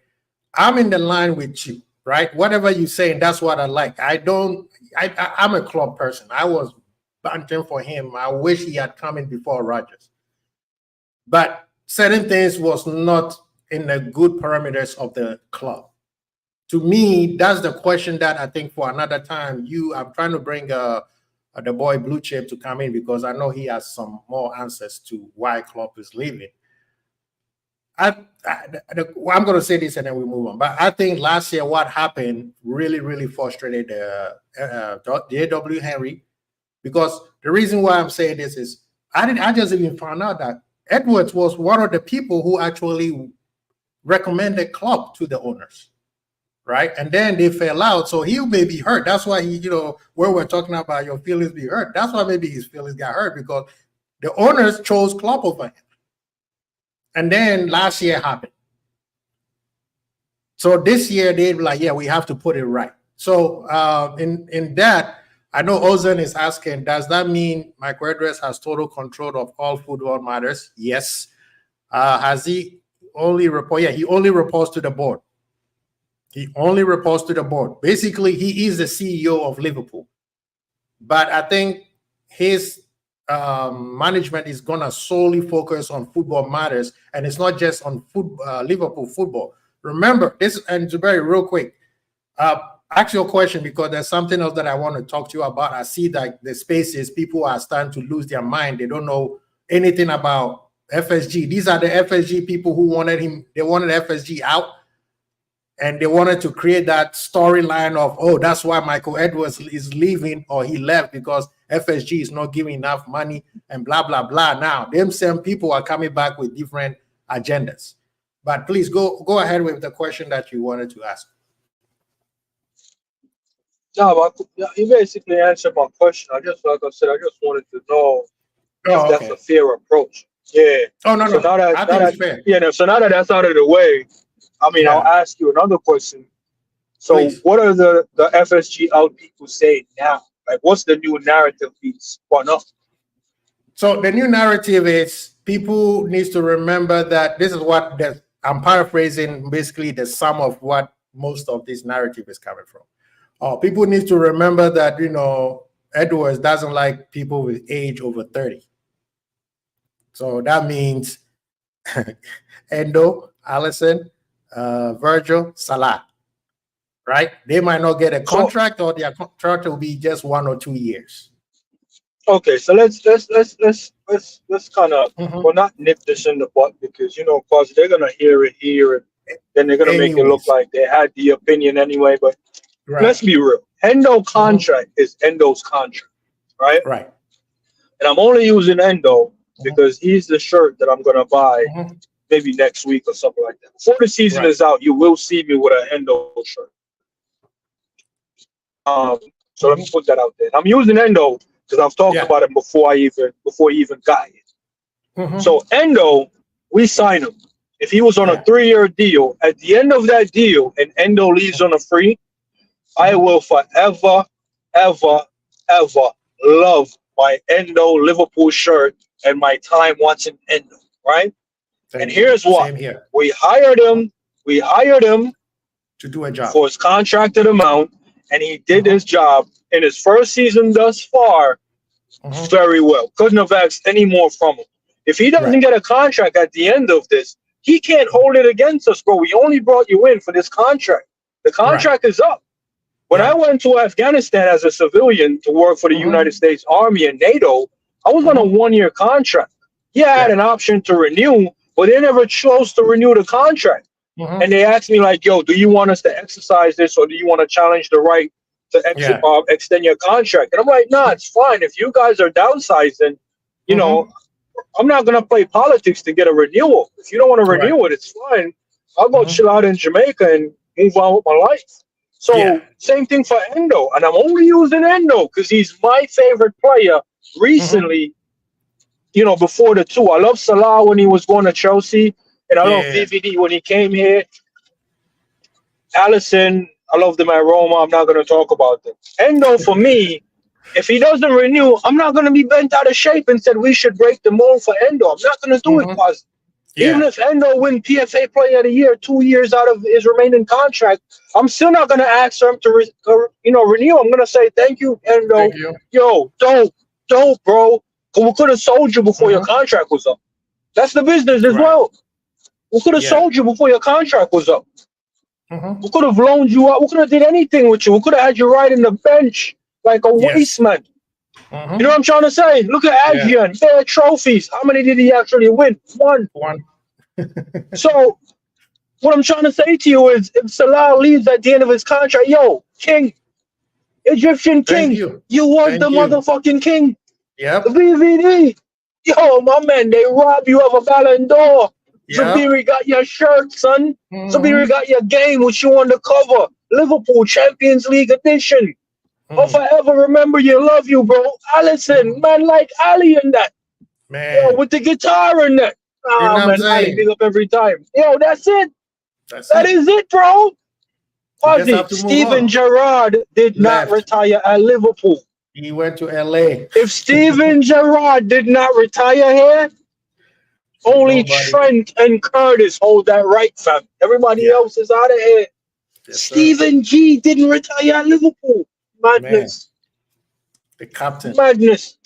I'm in the line with you, right? Whatever you're saying, that's what I like. I'm a club person. I was banting for him. I wish he had come in before Rodgers. But certain things was not in the good parameters of the club. To me, that's the question that I think for another time, I'm trying to bring the boy Blue Chip to come in because I know he has some more answers to why club is leaving. I'm going to say this and then we move on. But I think last year what happened really, really frustrated J.W. Henry, because the reason why I'm saying this is I just even found out that Edwards was one of the people who actually recommended club to the owners, right? And then they fell out, so he may be hurt. That's why where we're talking about your feelings be hurt. That's why maybe his feelings got hurt because the owners chose club over him. And then last year happened. So this year they were like, we have to put it right. So in that, I know Ozan is asking, does that mean Mike Redress has total control of all football matters? Yes. Has he only report? Yeah, he only reports to the board. He only reports to the board. Basically, he is the CEO of Liverpool. But I think his management is going to solely focus on football matters, and it's not just on Liverpool football. Remember this, and Zuberi, real quick, ask your question because there's something else that I want to talk to you about. I see that the spaces, people are starting to lose their mind. They don't know anything about FSG. These are the FSG people who wanted him. They wanted FSG out, and they wanted to create that storyline of, that's why Michael Edwards is leaving or he left because FSG is not giving enough money and blah, blah, blah. Now, them same people are coming back with different agendas. But please go ahead with the question that you wanted to ask. No, you basically answered my question. Like I said, I just wanted to know if that's a fair approach. Yeah. Oh, no. So I think it's fair. Yeah, so now that that's out of the way, I'll ask you another question. So please. What are the FSG out people saying now? Like, what's the new narrative being spun up? So the new narrative is people need to remember that this is what I'm paraphrasing, basically the sum of what most of this narrative is coming from. People need to remember that, Edwards doesn't like people with age over 30. So that means Endo, Allison, Virgil, Salah, right? They might not get a contract, or their contract will be just 1 or 2 years. Okay, so let's kind of well, not nip this in the butt, because cause they're gonna hear it here, and then they're gonna make it look Anyways. like they had the opinion anyway. But let's be real. Endo contract is Endo's contract, right? Right. And I'm only using Endo because he's the shirt that I'm gonna buy maybe next week or something like that. Before the season is out, you will see me with an Endo shirt. So let me put that out there. I'm using Endo because I've talked about it before he even got it. So Endo, we sign him. If he was on a 3-year deal, at the end of that deal, and Endo leaves on a free, I will forever, ever, ever love my Endo Liverpool shirt and my time watching Endo, right? And here's what. We hired him to do a job for his contracted amount, and he did his job in his first season thus far very well. Couldn't have asked any more from him. If he doesn't get a contract at the end of this, he can't hold it against us, bro. We only brought you in for this contract. The contract is up. When I went to Afghanistan as a civilian to work for the United States Army and NATO, I was on a 1-year contract. Yeah, I had an option to renew, but they never chose to renew the contract. And they asked me, like, yo, do you want us to exercise this, or do you want to challenge the right to extend your contract? And I'm like, nah, it's fine. If you guys are downsizing, you know, I'm not going to play politics to get a renewal. If you don't want to renew it, it's fine. I'll go chill out in Jamaica and move on with my life. So same thing for Endo. And I'm only using Endo because he's my favorite player recently, you know, before the two. I love Salah when he was going to Chelsea. And I love VVD when he came here. Allison, I love them at Roma. I'm not going to talk about them. Endo, for me, if he doesn't renew, I'm not going to be bent out of shape and said we should break the mold for Endo. I'm not going to do it, because even if Endo win PFA Player of the Year 2 years out of his remaining contract, I'm still not going to ask him to renew. I'm going to say, thank you, Endo. Thank you. Yo, don't, bro. We could have sold you before your contract was up. That's the business as well. We could have sold you before your contract was up. We could have loaned you out. We could have did anything with you. We could have had you right in the bench like a waste man. You know what I'm trying to say? Look at Adrian. Their trophies. How many did he actually win? One. So what I'm trying to say to you is, if Salah leaves at the end of his contract, yo, king, Egyptian king, you want the motherfucking king. Yep. The VVD. Yo, my man, they rob you of a Ballon d'Or. Zabiri got your shirt, son. Zabiri got your game, which you on the cover. Liverpool Champions League edition. I'll forever remember you. Love you, bro. Allison, man, like Ali and that. Man. Yo, with the guitar and that. Ah, man, Ali, big up every time. Yo, that's it. That is it, bro. Ozzy, Steven Gerrard did not retire at Liverpool. He went to LA. If Steven Gerrard did not retire here, only Trent and Curtis hold that right, fam. Everybody else is out of here. Steven G didn't retire at Liverpool. Madness. Man. The captain. Madness.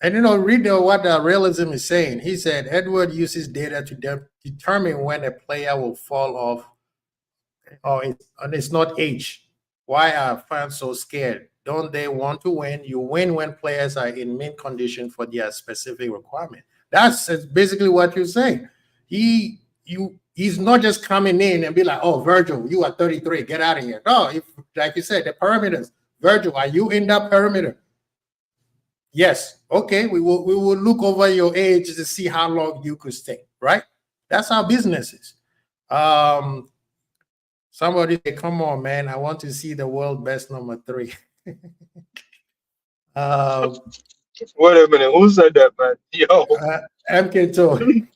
And read what realism is saying. He said Edward uses data to determine when a player will fall off, and it's not age. Why are fans so scared? Don't they want to win? You win when players are in mint condition for their specific requirement. That's basically what you're saying. He's not just coming in and be like, oh, Virgil, you are 33, get out of here. No, like you said, the parameters. Virgil, are you in that parameter? Yes. Okay, we will look over your age to see how long you could stay, right? That's how business is. Somebody say, come on, man, I want to see the world best number 3. Wait a minute, who said that, man? Yo, MK Toad.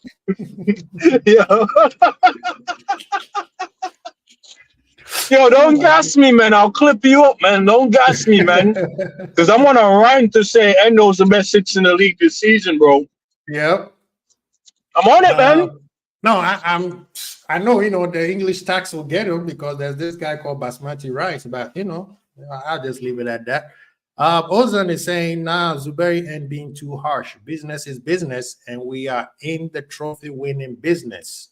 Yo, don't gas me, man. I'll clip you up, man. Don't gas me, man. Because I'm on a rhyme to say Endo's the best 6 in the league this season, bro. Yep. I'm on it, man. No, I know, the English tax will get him because there's this guy called Basmati Rice, but, I'll just leave it at that. Ozan is saying, Zuberi and being too harsh. Business is business, and we are in the trophy winning business.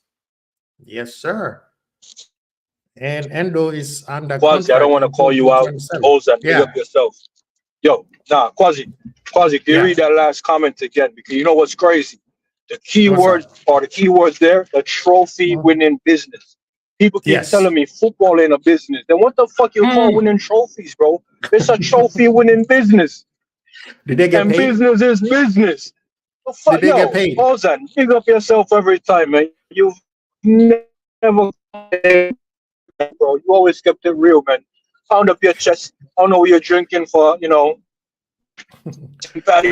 Yes, sir. And Endo is under Quasi, I don't contract want to until call you out. 2027. Ozan, big Yeah. up yourself. Yo, nah, Quasi, can you read that last comment again? Because you know what's crazy? The keywords or the keywords there, the trophy winning business. People keep telling me football ain't a business. Then what the fuck you call winning trophies, bro? It's a trophy winning business. Did they get paid? Business is business. Did they get paid? Ozan, big up yourself every time, man. You've never, bro. You always kept it real, man. Pound up your chest. I don't know what you're drinking for, you know. Ozan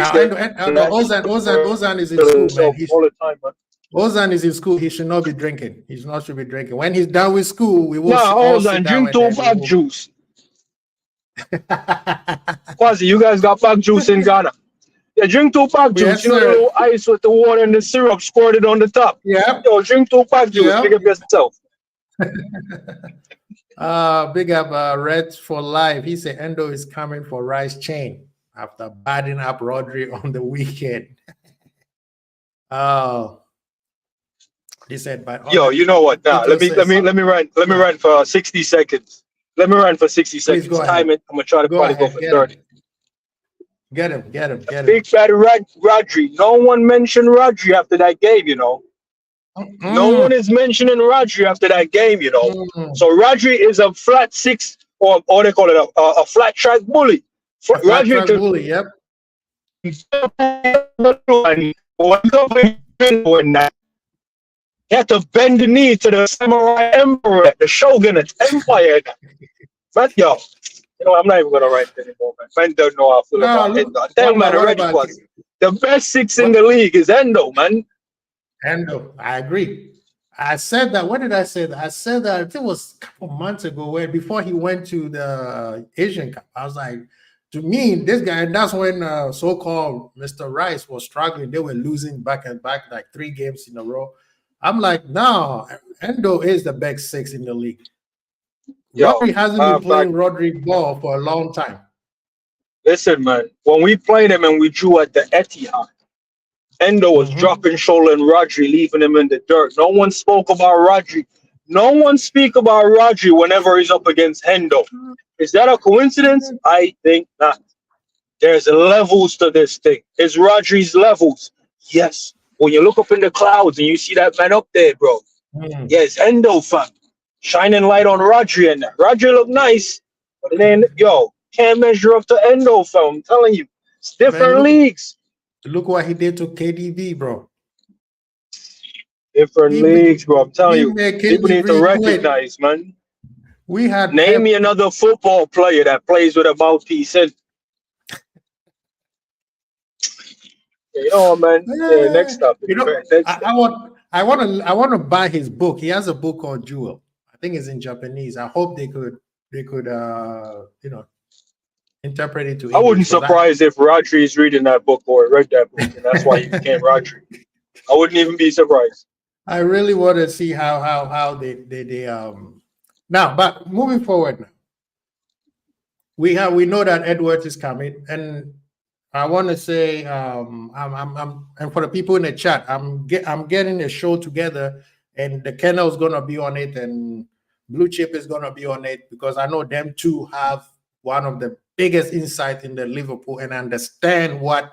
is in school, man. All the time, man. Ozan is in school. He should not be drinking. He should not be drinking. When he's done with school, we will all sit down. Drink 2 back juice. Quasi, you guys got back juice in Ghana. Yeah, drink 2 pack juice. Yes, you know, the little ice with the water and the syrup squirted on the top. Yeah. Yo, drink 2 pack juice. Pick up yourself. Big up Red for Life. He said Endo is coming for Rice Chain after batting up Rodri on the weekend. He said, but yo, you know what? Now let me run for 60 seconds. Let me run for 60 seconds. Time it. I'm gonna try to probably go for 30. Get him. Big bad Rodri. No one mentioned Rodri after that game, you know. No one is mentioning Rodri after that game, you know. So Rodri is a flat 6 or they call it a flat track bully. Flat track bully, yep. He had to bend the knee to the samurai emperor, the shogun empire. But yo, you know, I'm not even gonna write it anymore, man. Man don't know how I feel about Endo. Tell man already was the best 6 in the league is Endo, man. Endo, I agree. I said that. When did I say that? I said that I think it was a couple months ago, where before he went to the Asian Cup. I was like, to me, this guy, and that's when so-called Mr. Rice was struggling. They were losing back and back, like 3 games in a row. I'm like, no, Endo is the best 6 in the league. Rodri hasn't been playing Rodri ball for a long time. Listen, man, when we played him and we drew at the Etihad, Endo was dropping shoulder and Rodri, leaving him in the dirt. No one spoke about Rodri. No one speak about Rodri whenever he's up against Endo. Is that a coincidence? I think not. There's levels to this thing. Is Rodri's levels? Yes. When you look up in the clouds and you see that man up there, bro. Yes, Endo fam. Shining light on Rodri and that. Rodri look nice, but then, yo, can't measure up to Endo fam. I'm telling you. It's different leagues. Look what he did to KDB, bro. Different leagues, bro. I'm telling you. People need to recognize, man. We had Name me another football player that plays with a mouthpiece in. You know, man. Yeah, next topic. You know, I want to buy his book. He has a book called Jewel. I think it's in Japanese. I hope they could you know, interpret it to English. I wouldn't surprise if Rodri is reading that book or read that book, and that's why he became Rodri. I wouldn't even be surprised. I really want to see how they now, but moving forward now. We know that Edwards is coming, and I want to say, and for the people in the chat, I'm getting a show together, and the Kennel is gonna be on it, and Blue Chip is gonna be on it, because I know them two have one of the biggest insight in the Liverpool and understand what,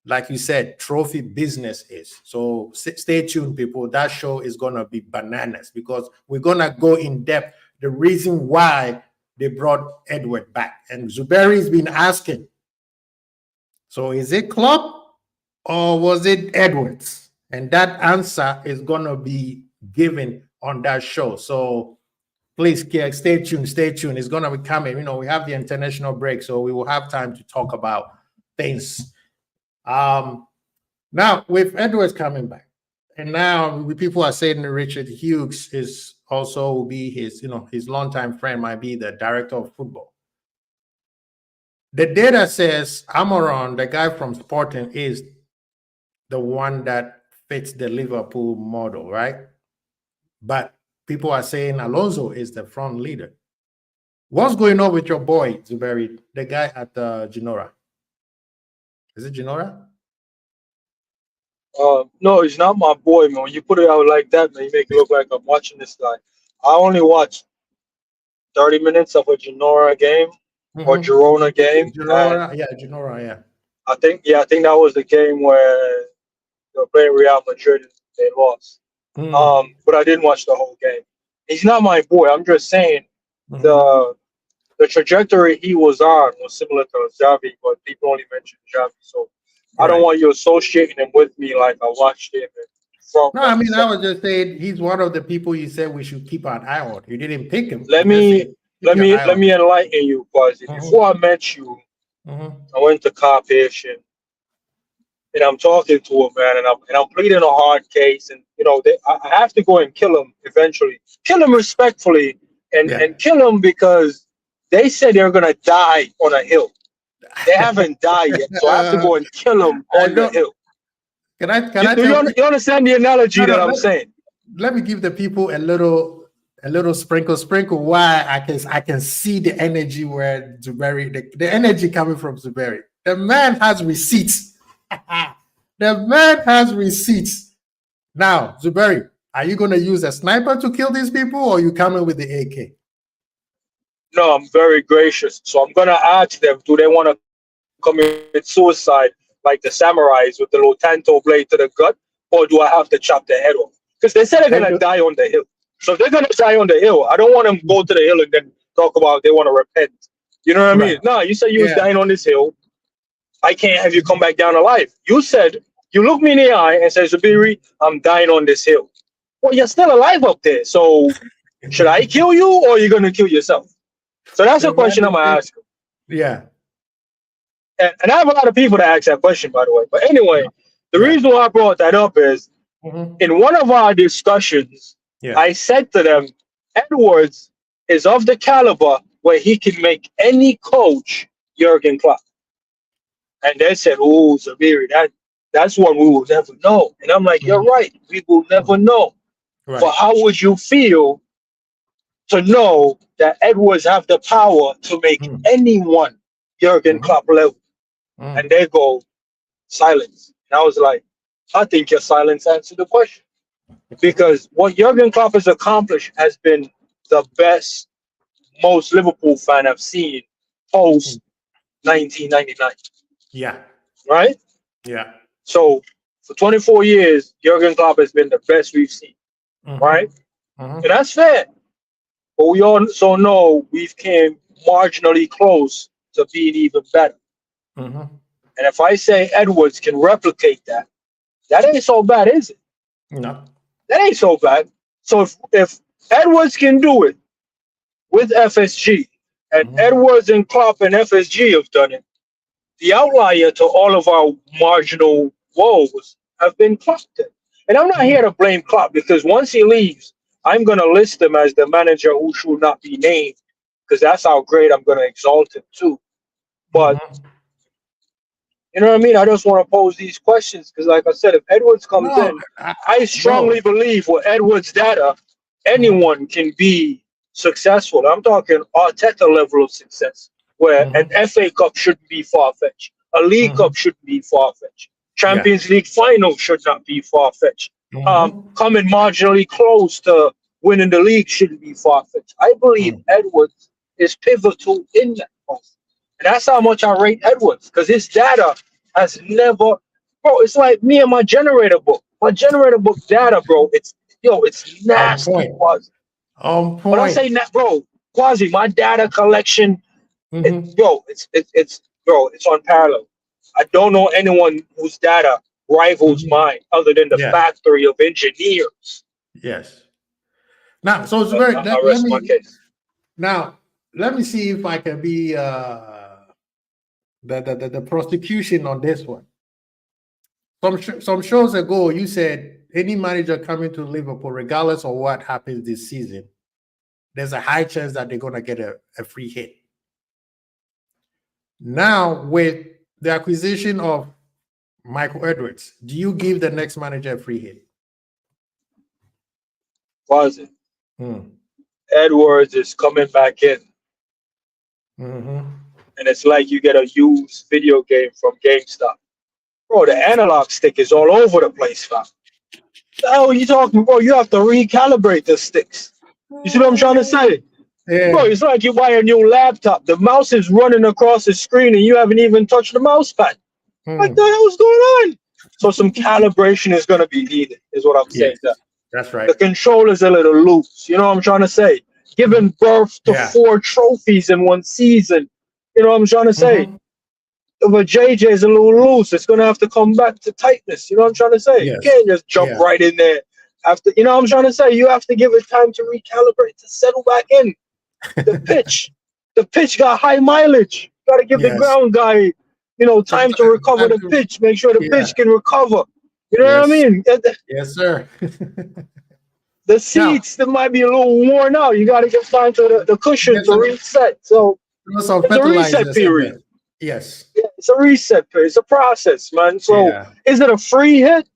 like you said, trophy business is. So stay tuned, people. That show is gonna be bananas, because we're gonna go in depth the reason why they brought Edward back, and Zuberi's been asking. So is it Klopp or was it Edwards? And that answer is going to be given on that show. So please stay tuned. It's going to be coming. You know, we have the international break, so we will have time to talk about things. Now, with Edwards coming back, and now people are saying Richard Hughes is also will be his, his longtime friend, might be the director of football. The data says Amoron, the guy from Sporting, is the one that fits the Liverpool model, right? But people are saying Alonso is the front leader. What's going on with your boy, Zuberi, the guy at Genoa? Is it Genoa? No, it's not my boy, man. When you put it out like that, man, you make it look like I'm watching this guy. I only watched 30 minutes of a Genoa game or Mm-hmm. Girona game, and Genora, yeah. I think that was the game where they were playing Real Madrid and they lost. Mm. But I didn't watch the whole game. He's not my boy. I'm just saying Mm-hmm. the the trajectory he was on was similar to Xavi, but people only mention Xavi. So I don't Right. want you associating him with me like I watched him in front No, when I he mean, I said. was just saying he's one of the people you said we should keep an eye on. You didn't pick him. Let You just me said keep your eye let on me enlighten you, Quasi. him. Before I met you, Mm-hmm. I went to Carpish and I'm talking to him, man, and I'm pleading a hard case, and I have to go and kill him eventually, kill him respectfully, Yeah. and kill him because they said they're gonna die on a hill. They haven't died yet, so I have to go and kill them I on the don't. hill. Can I Do you, tell people? you understand the analogy No, that no. I'm saying? Let me give the people a little sprinkle. Why I can see the energy where Zuberi, the energy coming from Zuberi. The man has receipts. The man has receipts. Now, Zuberi, are you going to use a sniper to kill these people, or are you coming with the AK? No, I'm very gracious. So I'm gonna ask them, do they want to commit suicide like the samurais with the little tanto blade to the gut, or do I have to chop their head off? Because they said they're They gonna do. die on the hill. So if they're gonna die on the hill, I don't want them to go to the hill and then talk about they want to repent. You know what I Right. mean? No, you said you was Yeah. dying on this hill. I can't have you come back down alive. You said you looked me in the eye and said, Zubiri, I'm dying on this hill. Well, you're still alive up there. So should I kill you or are you gonna kill yourself? So that's a The man question I'm is gonna saying- ask. yeah. And I have a lot of people that ask that question, by the way. But anyway, the Yeah. reason why I brought that up is Mhm. in one of our discussions, Yeah. I said to them, Edwards is of the caliber where he can make any coach Jurgen Klopp. And they said, "Oh, Zamiri, that's one we will never know." And I'm like, "You're Mhm. right, we will never know." Right. But how would you feel to know that Edwards have the power to make Mm. anyone Jurgen Mhm. Klopp level? And Mm. they go, silence. And I was like, I think your silence answered the question. Because what Jurgen Klopp has accomplished has been the best, most Liverpool fan I've seen post 1999, Yeah. right? Yeah. So for 24 years, Jurgen Klopp has been the best we've seen, right? Mhm. And that's fair. But we also know we've came marginally close to being even better. Mhm. And if I say Edwards can replicate that, that ain't so bad, is it? No. That ain't so bad. So if Edwards can do it with FSG, and Mhm. Edwards and Klopp and FSG have done it, the outlier to all of our marginal woes have been Klopp. And I'm not Mhm. here to blame Klopp because once he leaves, I'm going to list him as the manager who should not be named because that's how great I'm going to exalt him too. But Mhm. you know what I mean? I just want to pose these questions because, like I said, if Edwards comes No, in, I bro. strongly believe with Edwards' data, Mhm. anyone can be successful. I'm talking Arteta level of success, where an Mhm. FA Cup shouldn't be far fetched, a League Mhm. Cup shouldn't be far fetched, Yeah. Champions League final should not be far fetched. Mhm. Coming marginally close to winning the league shouldn't be far fetched. I believe Mhm. Edwards is pivotal in that process. And that's how much I rate Edwards because his data has never, bro. It's like me and my generator book. My generator book data, bro. It's On nasty, point. Quasi. On When I say point. that, bro, Quasi, my data collection, Mhm. bro, it's unparalleled. I don't know anyone whose data rivals Mhm. mine other than the Yeah. factory of engineers. Yes. Now, so it's very. I rest my case. Now let me see if I can be the prosecution on this one. Some shows ago, you said any manager coming to Liverpool, regardless of what happens this season, there's a high chance that they're gonna get a free hit. Now, with the acquisition of Michael Edwards, do you give the next manager a free hit? Quasi, Hmm. Edwards is coming back in, Mm-hmm. and it's like you get a used video game from GameStop. Bro, the analog stick is all over the place, fam. The hell are you talking, bro? You have to recalibrate the sticks. You see what I'm trying to say? Bro, Yeah. it's like you buy a new laptop. The mouse is running across the screen and you haven't even touched the mouse pad. Like, the Hmm. hell's going on? So some calibration is going to be needed, is what I'm saying. Yes, that's The right. controller's a little loose. You know what I'm trying to say? Giving birth to Yeah. 4 trophies in one season. You know what I'm trying to say? Hmm. If a JJ is a little loose, it's going to have to come back to tightness. You know what I'm trying to say? You Yes. can't just jump Yeah. right in there. After, you know what I'm trying to say? You have to give it time to recalibrate, to settle back in. The pitch. The pitch got high mileage. You got to give the Yes. ground guy, time to recover the pitch. Make sure the Yeah. pitch can recover. You know what I Yes. mean? Yes, sir. The Now, seats that might be a little worn out. You got to give time to the cushion get to reset. So some it's a reset fertilizers in period. there. Yes. Yeah, it's a reset period. It's a process, man. So Yeah. is it a free hit?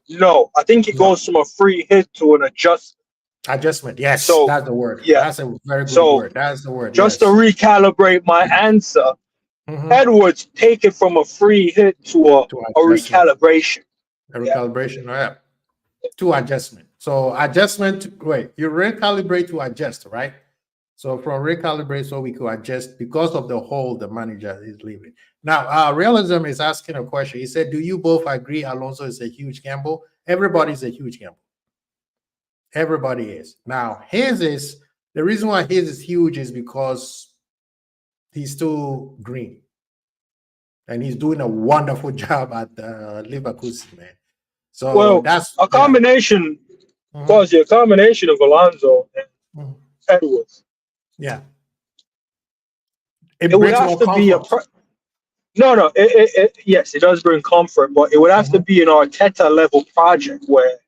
No. I think it No. goes from a free hit to an adjustment. Adjustment. Yes, So that's the word. yeah. That's a very good So word. That's the word. just to Yes. recalibrate my answer, Hmm. Edwards take it from a free hit to To a adjustment. recalibration. A Yeah. recalibration. Yeah. To adjustment. So adjustment. Wait, you recalibrate to adjust, right? So from recalibrate, so we could adjust because of the hole the manager is leaving. Now, Realism is asking a question. He said, "Do you both agree Alonso is a huge gamble?" Everybody's a huge gamble. Everybody is. Now, his is the reason why his is huge is because he's still green and he's doing a wonderful job at Leverkusen, man. So Well, that's a yeah. combination, Mhm. a combination of Alonso and Mhm. Edwards. Yeah. It It would brings have more to be comfort. no. Yes, it does bring comfort, but it would have to Mhm. be an Arteta level project where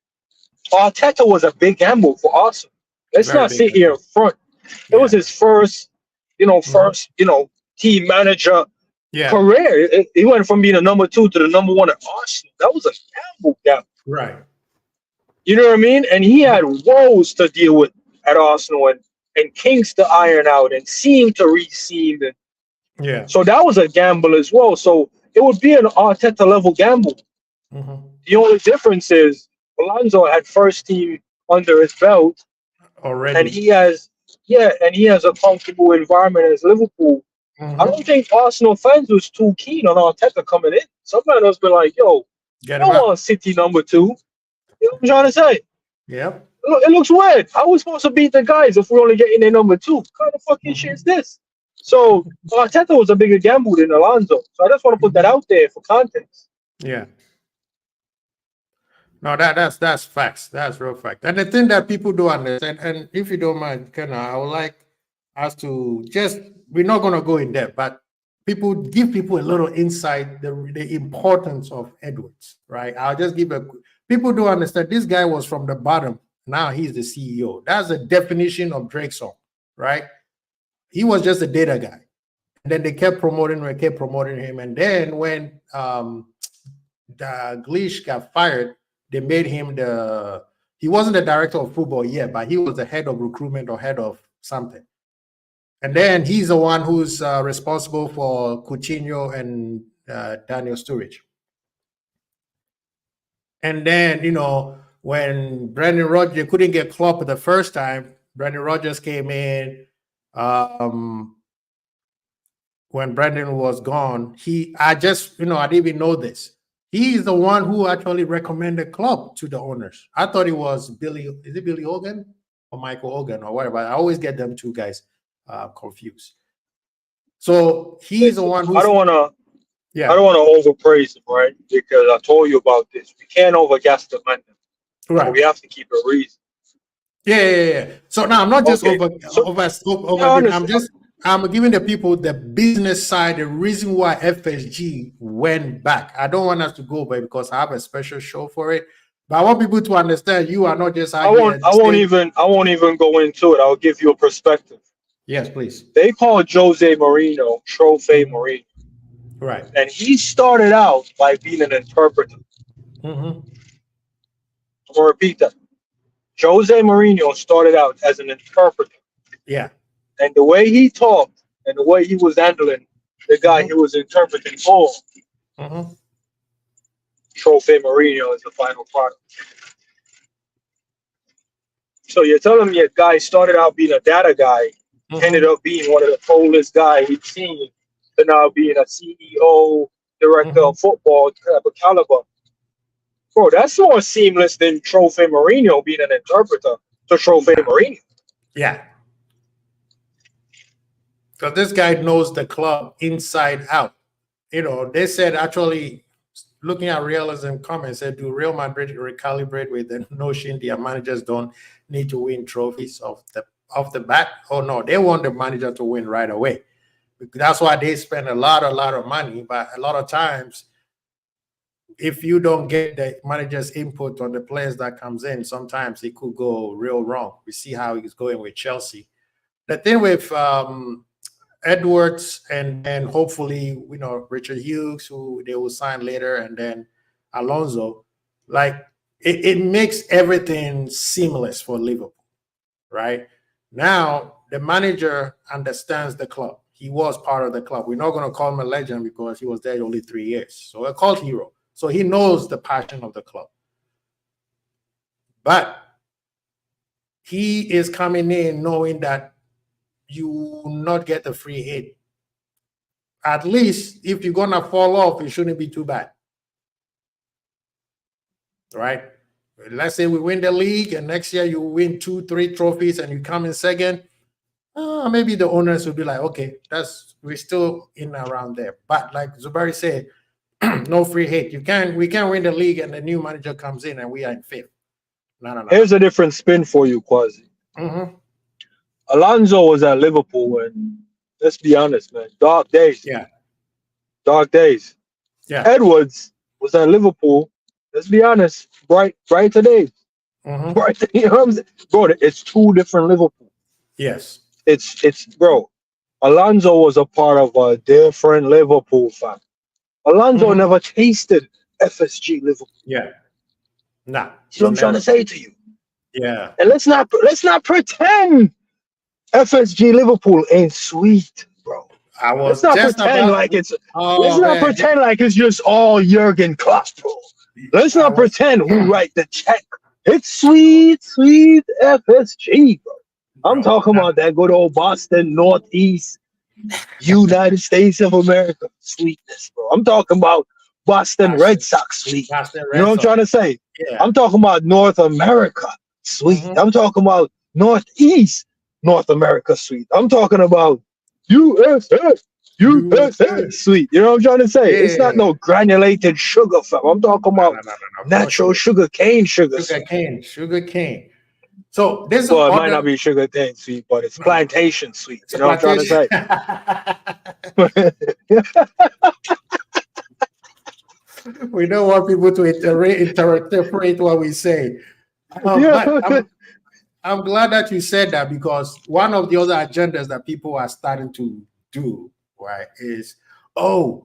Arteta was a big gamble for Arsenal. Let's Very not big sit here in gamble. front. It was Yeah. his first, Mhm. team manager Yeah. career. He went from being a number 2 to the number 1 at Arsenal. That was a gamble. Right. You know what I mean? And he had woes to deal with at Arsenal and kinks to iron out and seam to re-seam. And Yeah. so that was a gamble as well. So it would be an Arteta level gamble. Mhm. The only difference is Alonso had first team under his belt, and Already. he has a comfortable environment as Liverpool. I don't Mhm. think Arsenal fans was too keen on Arteta coming in. Some fans has been like, "Yo, Get I him don't want out. City number 2." You know what I'm trying to say? Yep. It looks weird. How are we supposed to beat the guys if we're only getting their number 2? What kind of fucking shit is Mhm. this? So Arteta was a bigger gamble than Alonso. So I just want to put that Mhm. out there for context. Yeah. No, that's facts. That's real fact. And the thing that people don't understand, and if you don't mind, Kenna, I would like us to just we're not gonna go in depth, but people give people a little insight the importance of Edwards, right? I'll just give a people don't understand this guy was from the bottom. Now he's the CEO. That's the definition of Drake's song, right? He was just a data guy. And then they kept promoting him. And then when the Gleesh got fired, they made him he wasn't the director of football yet, but he was the head of recruitment or head of something. And then he's the one who's responsible for Coutinho and Daniel Sturridge. And then, when Brendan Rodgers couldn't get Klopp the first time, Brendan Rodgers came in. Um, when Brendan was gone, I didn't even know this. He is the one who actually recommended Klopp to the owners. I thought it was is it Billy Hogan or Michael Hogan or whatever? I always get them two guys confused. So he's the Listen, one I who's, don't want to. I yeah, don't want to overpraise him, right? Because I told you about this. We can't overgas the man, so right. we have to keep it reasonable. Yeah. So now I'm not just Okay, so yeah, over. honestly, I'm giving the people the business side, the reason why FSG went back. I don't want us to go over it because I have a special show for it. But I want people to understand you are not just I out won't. here I won't saying, even. I won't even go into it. I'll give you a perspective. yes, please. They call Jose Mourinho Trophy Mhm. Mourinho, Right. and he started out by being an interpreter. Hmm. I'm gonna repeat that. Jose Mourinho started out as an interpreter, Yeah. and the way he talked and the way he was handling the guy Hmm. he was interpreting for, Hmm. Trophy Mourinho is the final product. So you're telling me a guy started out being a data guy, ended up being one of the coolest guys we've seen, to now being a CEO, director of football type of caliber. Bro, that's more seamless than Trophy Mourinho being an interpreter to Trophy Mourinho. Yeah. So this guy knows the club inside out. You know, they said actually, looking at realism comments, said, do Real Madrid recalibrate with the notion their managers don't need to win trophies off the bat? Oh no, they want the manager to win right away. That's why they spend a lot of money. But a lot of times, if you don't get the manager's input on the players that comes in, sometimes it could go real wrong. We see how he's going with Chelsea. The thing with Edwards and hopefully, you know, Richard Hughes, who they will sign later, and then Alonso, like it makes everything seamless for Liverpool, right? Now the manager understands the club. He was part of the club. We're not going to call him a legend because he was there only 3 years. So a cult hero. So he knows the passion of the club. But he is coming in knowing that you will not get the free hit. At least if you're going to fall off, it shouldn't be too bad. Right? Let's say we win the league and next year you win 2-3 trophies and you come in second. Maybe the owners will be like, okay, we're still in around there. But like Zubari said, no free hit. We can't win the league and the new manager comes in and we are in fifth. No. Here's a different spin for you, Quasi. Alonso was at Liverpool and let's be honest, man, dark days. Yeah. Dark days. Yeah. Edwards was at Liverpool. Let's be honest, brighter days. Bright, you know what I'm saying? Bro, it's two different Liverpool. Yes. It's bro. Alonso was a part of a different Liverpool fan. Alonso never tasted FSG Liverpool. Yeah. Nah. See what I'm trying to say to you? Yeah. And let's not pretend FSG Liverpool ain't sweet, bro. Let's not pretend like it's just all Jurgen Klopp, bro. Let's not pretend who write the check. It's sweet FSG, bro. I'm talking about that good old Boston, Northeast, United States of America sweetness, bro. I'm talking about Boston Red Sox sweet. You know what I'm trying to say? Yeah. I'm talking about North America sweet. I'm talking about Northeast North America sweet. I'm talking about USA sweet. You know what I'm trying to say? Yeah. It's not no granulated sugar, fam. I'm talking about natural sugar cane sugar. Sugar cane. So this it might not be sugar cane sweet, but it's plantation sweet. You know what I'm trying to say? We don't want people to interpret what we say. But I'm glad that you said that, because one of the other agendas that people are starting to do, right, is,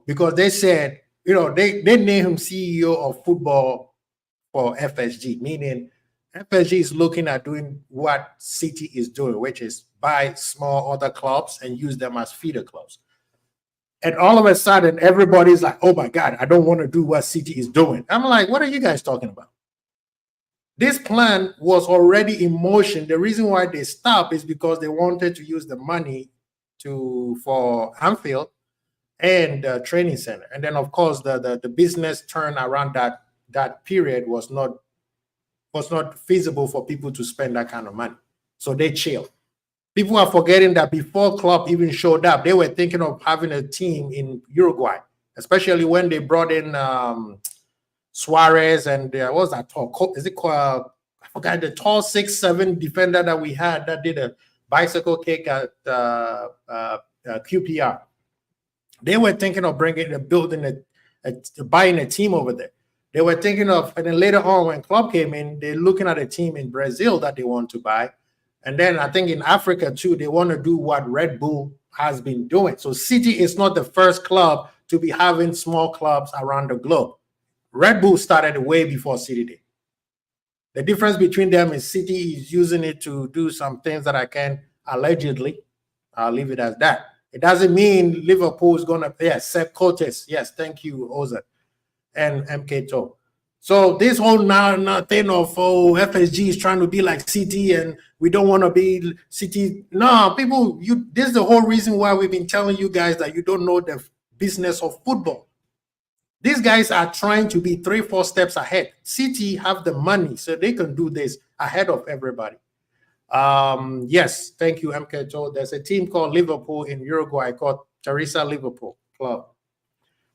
because they said, you know, they named him CEO of football for FSG, meaning FSG is looking at doing what City is doing, which is buy small other clubs and use them as feeder clubs. And all of a sudden, everybody's like, oh my God, I don't want to do what City is doing. I'm like, what are you guys talking about? This plan was already in motion. The reason why they stopped is because they wanted to use the money for Anfield and the training center. And then, of course, the business turn around that period was not feasible for people to spend that kind of money. So they chilled. People are forgetting that before Klopp even showed up, they were thinking of having a team in Uruguay, especially when they brought in Suarez and what was that tall? Is it called? I forgot, the tall 6'7" defender that we had that did a bicycle kick at QPR. They were thinking of buying a team over there. They were thinking of, and then later on when Klopp came in, they're looking at a team in Brazil that they want to buy. And then I think in Africa too, they want to do what Red Bull has been doing. So City is not the first club to be having small clubs around the globe. Red Bull started way before City did. The difference between them is City is using it to do some things that I can allegedly. I'll leave it as that. It doesn't mean Liverpool is going to, Sepp Coates. Yes, thank you, Oza and MK To. So this whole now thing of FSG is trying to be like City and we don't want to be City. No, people, this is the whole reason why we've been telling you guys that you don't know the business of football. These guys are trying to be 3-4 steps ahead. City have the money, so they can do this ahead of everybody. Yes, thank you, MK. There's a team called Liverpool in Uruguay called Teresa Liverpool Club.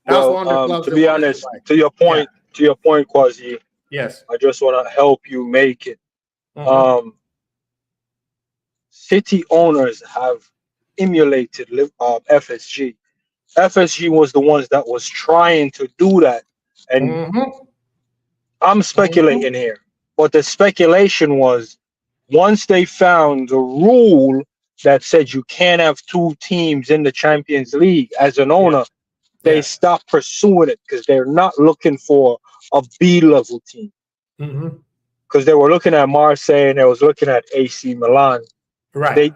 That's one of the clubs. To be honest, to your point, Quasi. Yes. I just want to help you make it. City owners have emulated FSG. FSG was the ones that was trying to do that, and I'm speculating here, but the speculation was once they found the rule that said you can't have two teams in the Champions League as an owner, they stopped pursuing it because they're not looking for a B-level team. Because they were looking at Marseille and they was looking at AC Milan. Right.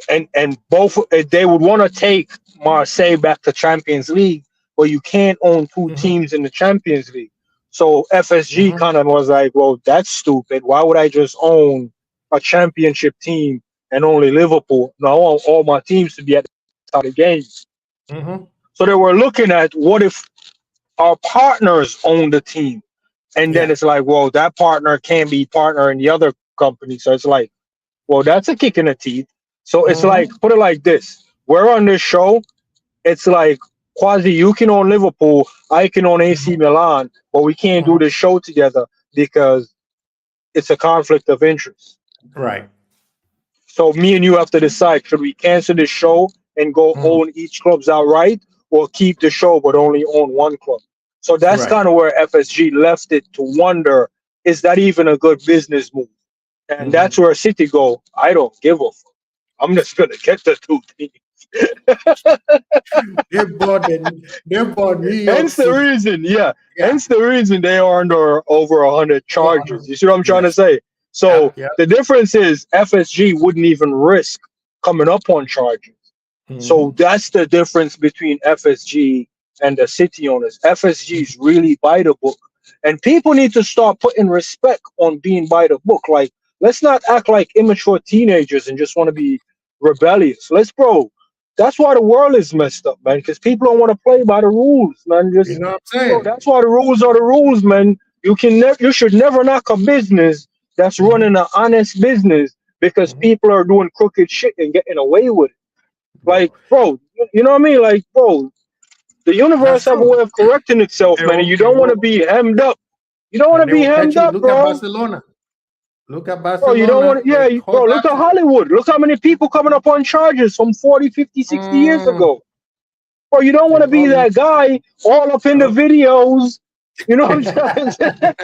And both they would want to take Marseille back to Champions League, but you can't own two teams in the Champions League. So FSG kind of was like, well, that's stupid. Why would I just own a championship team and only Liverpool? No, I want all my teams to be at the top of the games. So they were looking at what if our partners own the team, and then it's like, well, that partner can't be partner in the other company. So it's like, well, that's a kick in the teeth. So it's like, put it like this: we're on this show. It's like, Quasi, you can own Liverpool, I can own AC Milan, but we can't do this show together because it's a conflict of interest. Right. So me and you have to decide: should we cancel this show and go own each club's outright, or keep the show but only own one club? So that's kind of where FSG left it to wonder: is that even a good business move? And that's where City go, I don't give a fuck. I'm just gonna get the two teams. They bought me. Hence the reason, hence the reason they are under over 100 charges. You see what I'm trying to say? So the difference is FSG wouldn't even risk coming up on charges. So that's the difference between FSG and the City owners. FSG is really by the book, and people need to start putting respect on being by the book. Like, let's not act like immature teenagers and just want to be rebellious. Bro. That's why the world is messed up, man. Because people don't want to play by the rules, man. Just, you know what I'm saying? That's why the rules are the rules, man. You should never knock a business that's running an honest business because people are doing crooked shit and getting away with it. Like, bro, you know what I mean? Like, bro, the universe have a way of correcting itself, man. And you don't want to be hemmed up. You don't want to be hemmed up, bro. Look at Barcelona. Bro, you don't want bro, look at Hollywood. Look how many people coming up on charges from 40, 50, 60 years ago. Bro, you don't want to be that guy all up in the videos. You know what I'm saying?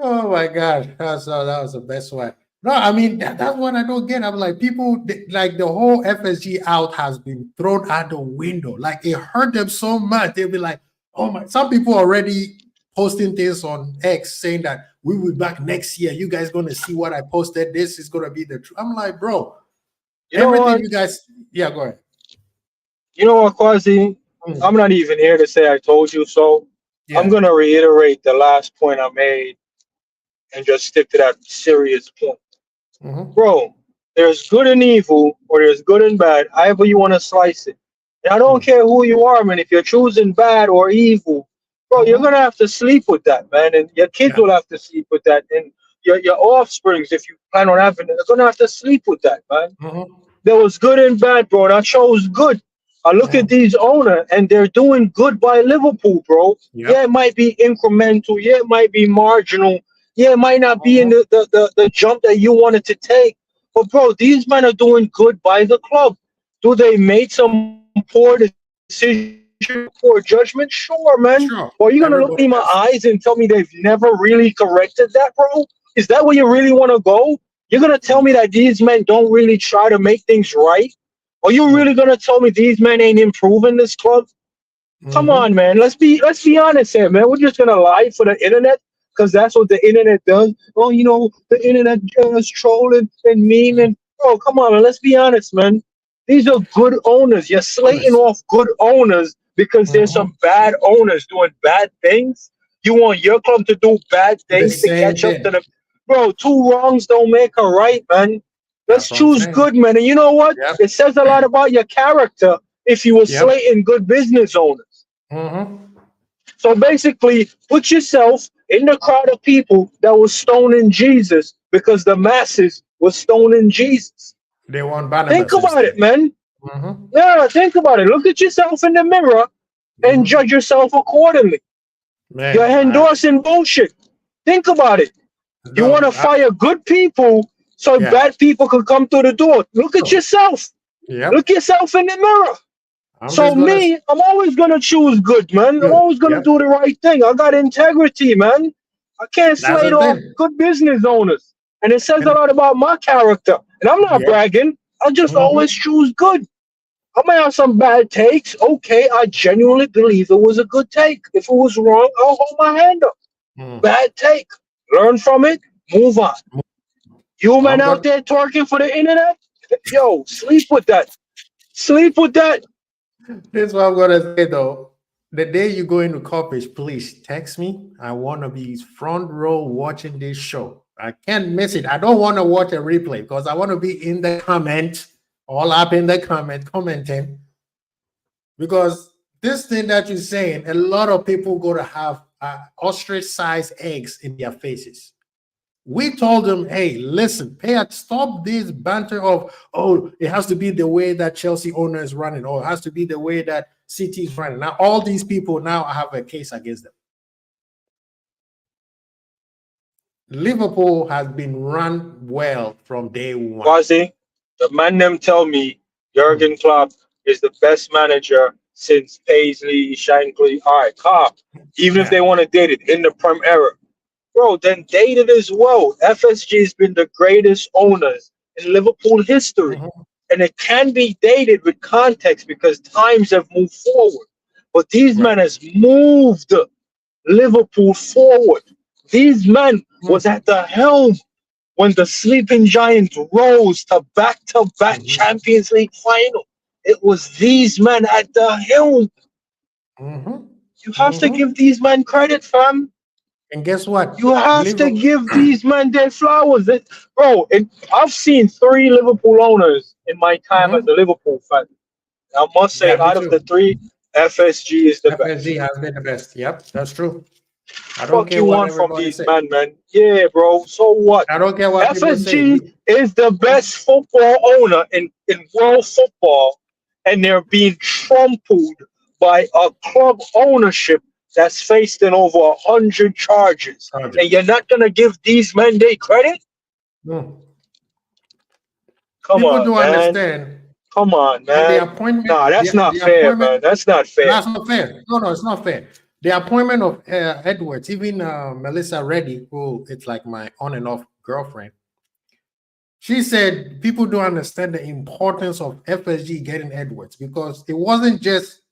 Oh my God. That was the best one. No, I mean, that's what I don't get. I'm like, people, like the whole FSG out has been thrown out the window. Like, it hurt them so much. They'll be like, oh my, some people already posting things on X saying that we will be back next year. You guys going to see what I posted. This is going to be the truth. I'm like, bro, everything you guys, go ahead. You know what, Quasi? I'm not even here to say I told you so. I'm going to reiterate the last point I made and just stick to that serious point. Bro, there's good and evil, or there's good and bad, however you want to slice it. And I don't care who you are, man. If you're choosing bad or evil, bro, you're going to have to sleep with that, man. And your kids will have to sleep with that. And your offsprings, if you plan on having it, they're going to have to sleep with that, man. There was good and bad, bro, and I chose good. I look at these owners, and they're doing good by Liverpool, bro. Yeah, it might be incremental. Yeah, it might be marginal. Yeah, it might not be in the jump that you wanted to take. But, bro, these men are doing good by the club. Do they make some poor decisions, poor judgment? Sure, man. Sure. Well, you're going to look me in my eyes and tell me they've never really corrected that, bro? Is that where you really want to go? You're going to tell me that these men don't really try to make things right? Are you really going to tell me these men ain't improving this club? Come on, man. Let's be honest here, man. We're just going to lie for the internet because that's what the internet does. Oh, you know, the internet is trolling and memeing. Oh, come on, man. Let's be honest, man. These are good owners. You're slating off good owners because there's some bad owners doing bad things. You want your club to do bad The things to same catch up to thing. them. Bro, two wrongs don't make a right, man. Let's That's what I'm choose saying. good, man. And you know what? Yep. It says a lot about your character if you were Yep. slating good business owners. So basically, put yourself in the crowd of people that was stoning Jesus because the masses were stoning Jesus. They want Barnabas. Think about instead. it, man. Yeah, think about it. Look at yourself in the mirror and judge yourself accordingly. Man, You're endorsing bullshit. Think about it. You want to fire good people so bad people can come through the door. Look at yourself. Yep. Look yourself in the mirror. I'm always gonna choose good, man. I'm always gonna do the right thing. I got integrity, man. I can't slate off good business owners. And it says a lot about my character. And I'm not bragging. I just always choose good. I may have some bad takes. Okay, I genuinely believe it was a good take. If it was wrong, I'll hold my hand up. Bad take. Learn from it. Move on. You man out there twerking for the internet? Yo, sleep with that. Sleep with that. This is what I'm gonna say though. The day you go into coverage, please text me. I want to be front row watching this show. I can't miss it. I don't want to watch a replay because I want to be in the comment, all up in the comment, commenting. Because this thing that you're saying, a lot of people go to have ostrich-sized eggs in their faces. We told them, hey, listen, stop this banter of, oh, it has to be the way that Chelsea owner is running, or it has to be the way that City is running. Now, all these people now have a case against them. Liverpool has been run well from day one. Quasi, the man them tell me Jurgen Klopp is the best manager since Paisley, Shankly. All right, calm. Even if they want to date it in the Prem era. Bro, then date it as well. FSG has been the greatest owners in Liverpool history. And it can be dated with context because times have moved forward. But these men has moved Liverpool forward. These men was at the helm when the sleeping giant rose to back-to-back Champions League final. It was these men at the helm. You have to give these men credit, fam. And guess what? You have to give these men their flowers. Bro, I've seen 3 Liverpool owners in my time as a Liverpool fan. I must say, out of the 3, FSG is the best. FSG has been the best. Yep, that's true. I don't care what from these men, man. Yeah, bro. So what? I don't care what FSG is the best football owner in world football, and they're being trampled by a club ownership that's faced in over 100 charges. And you're not gonna give these men their credit? No. Come People on, don't man. understand. Come on, man. The appointment. Nah, that's not fair, man. That's not fair. That's not fair. No, it's not fair. The appointment of Edwards, even Melissa Reddy, who it's like my on and off girlfriend, she said people don't understand the importance of FSG getting Edwards because it wasn't just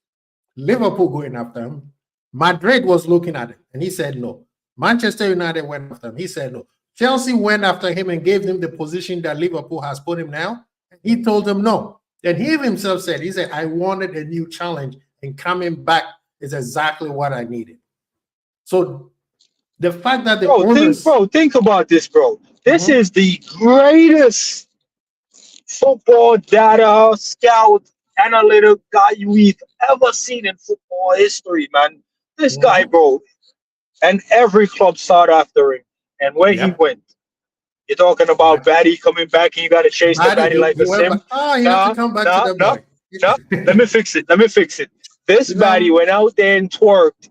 Liverpool going after him. Madrid was looking at it and he said no. Manchester United went after him. He said no. Chelsea went after him and gave him the position that Liverpool has put him now. He told them no. Then he himself said, I wanted a new challenge, and coming back is exactly what I needed. So the fact that think about this, bro. This is the greatest football data scout analytic guy we've ever seen in football history, man. This guy, bro, and every club sought after him. And where he went, you're talking about Batty coming back, and you got to chase the Batty like a sim. Let me fix it. This Batty went out there and twerked.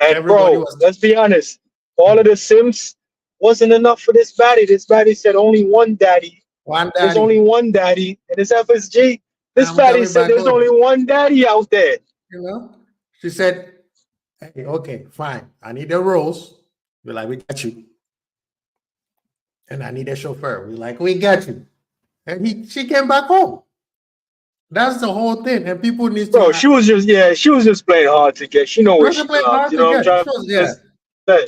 And bro, let's be honest, all of the Sims wasn't enough for this Batty. This Batty said only one daddy. There's only one daddy, and it's FSG. This Batty said there's only one daddy out there. You know, she said, hey, okay, fine. I need the rules. We're like, we got you. And I need a chauffeur. We're like, we got you. And she came back home. That's the whole thing. And people need to. Bro, she was just playing hard to get. She know what she got. You know what I'm trying to say?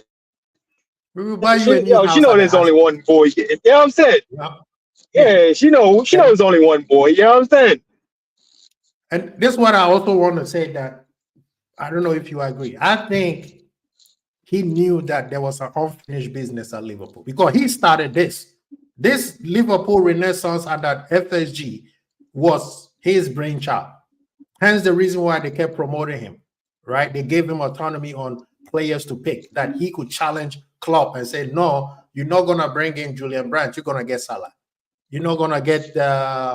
We will buy you a new house. She know there's only one boy getting. You know what I'm saying? Yeah. Yeah, she knows And, only one boy. You know what I'm saying? and this is what I also want to say that I don't know if you agree. I think he knew that there was an unfinished business at Liverpool because he started this. This Liverpool Renaissance under FSG was his brainchild. Hence the reason why they kept promoting him, right? They gave him autonomy on players to pick that he could challenge Klopp and say, no, you're not going to bring in Julian Brandt. You're going to get Salah. You're not going to get,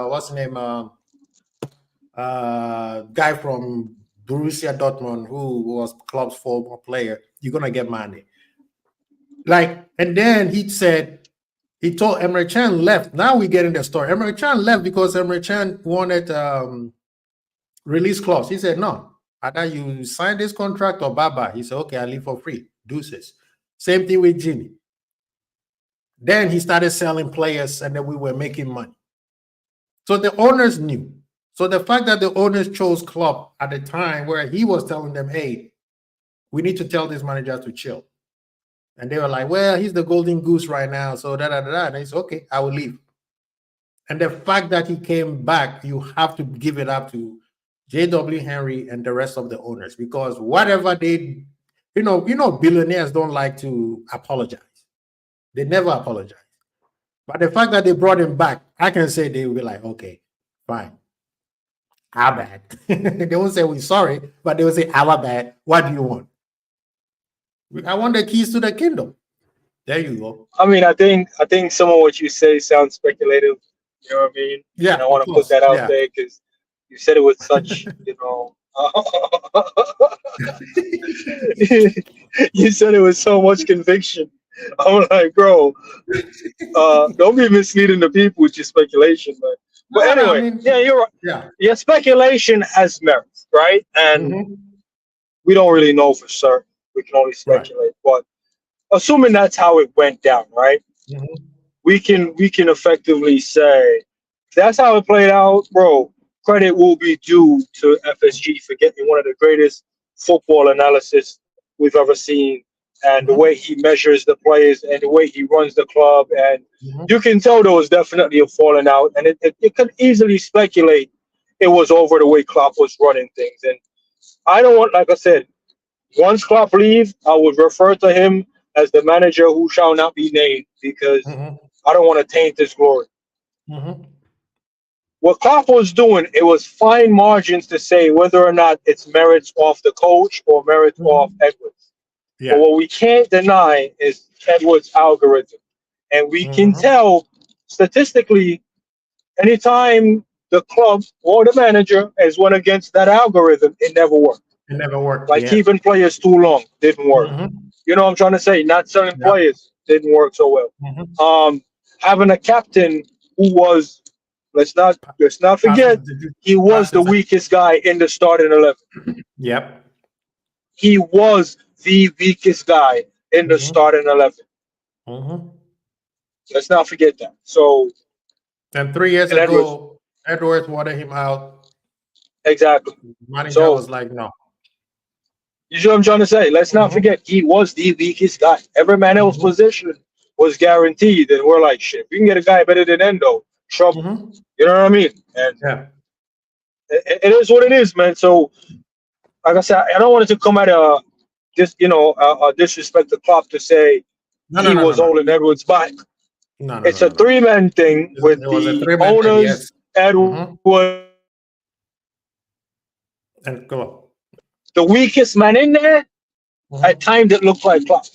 what's the name, guy from Borussia Dortmund who was Klopp's former player. You're going to get Mane. Like, and then he said, he told Emre Can left. Now we get in the story. Emre Can left because Emre Can wanted release clause. He said, no, either you sign this contract or bye-bye. He said, okay, I leave for free. Deuces. Same thing with Jimmy. Then he started selling players and then we were making money. So the owners knew. So the fact that the owners chose Klopp at the time where he was telling them, hey, we need to tell this manager to chill. And they were like, well, he's the golden goose right now. So da-da-da-da. And he said, okay, I will leave. And the fact that he came back, you have to give it up to J.W. Henry and the rest of the owners, because whatever they, billionaires don't like to apologize. They never apologize. But the fact that they brought him back, I can say they will be like, okay, fine. Our bad. They won't say we're sorry, but they will say, our bad. What do you want? I want the keys to the kingdom. There you go. I mean, I think some of what you say sounds speculative. You know what I mean? Yeah. And I want to put that out there because you said it with such, you said it with so much conviction. I'm like, bro, don't be misleading the people with your speculation, man. But anyway, yeah, you're right. Yeah. Your speculation has merits, right? And we don't really know for certain. We can only speculate. But assuming that's how it went down, right? We can effectively say that's how it played out, bro. Credit will be due to FSG for getting one of the greatest football analysis we've ever seen, and the way he measures the players and the way he runs the club. And you can tell there was definitely a falling out, and it could easily speculate it was over the way Klopp was running things. And I don't want, like I said, once Klopp leaves, I would refer to him as the manager who shall not be named, because I don't want to taint his glory. What Klopp was doing, it was fine margins to say whether or not it's merits off the coach or merits off Edwards. Yeah. But what we can't deny is Edwards' algorithm. And we can tell statistically, anytime the club or the manager has went against that algorithm, it never worked. It never worked. Like keeping players too long didn't work. You know what I'm trying to say? Not selling players didn't work so well. Having a captain who was, let's not forget, he was the weakest guy in the starting 11. Yep. He was the weakest guy in the starting 11. Let's not forget that. So, and 3 years ago, Edwards wanted him out. Exactly. Manager was like, no. You see what I'm trying to say? Let's not forget, he was the weakest guy. Every man else's position was guaranteed. And we're like, shit, we can get a guy better than Endo. Trouble. You know what I mean? And it is what it is, man. So, like I said, I don't want it to come at a disrespect to Klopp to say he was holding Edwards back. It's a three-man thing with the owners, Edwards, and Klopp. The weakest man in there. At times it looked like Klopp.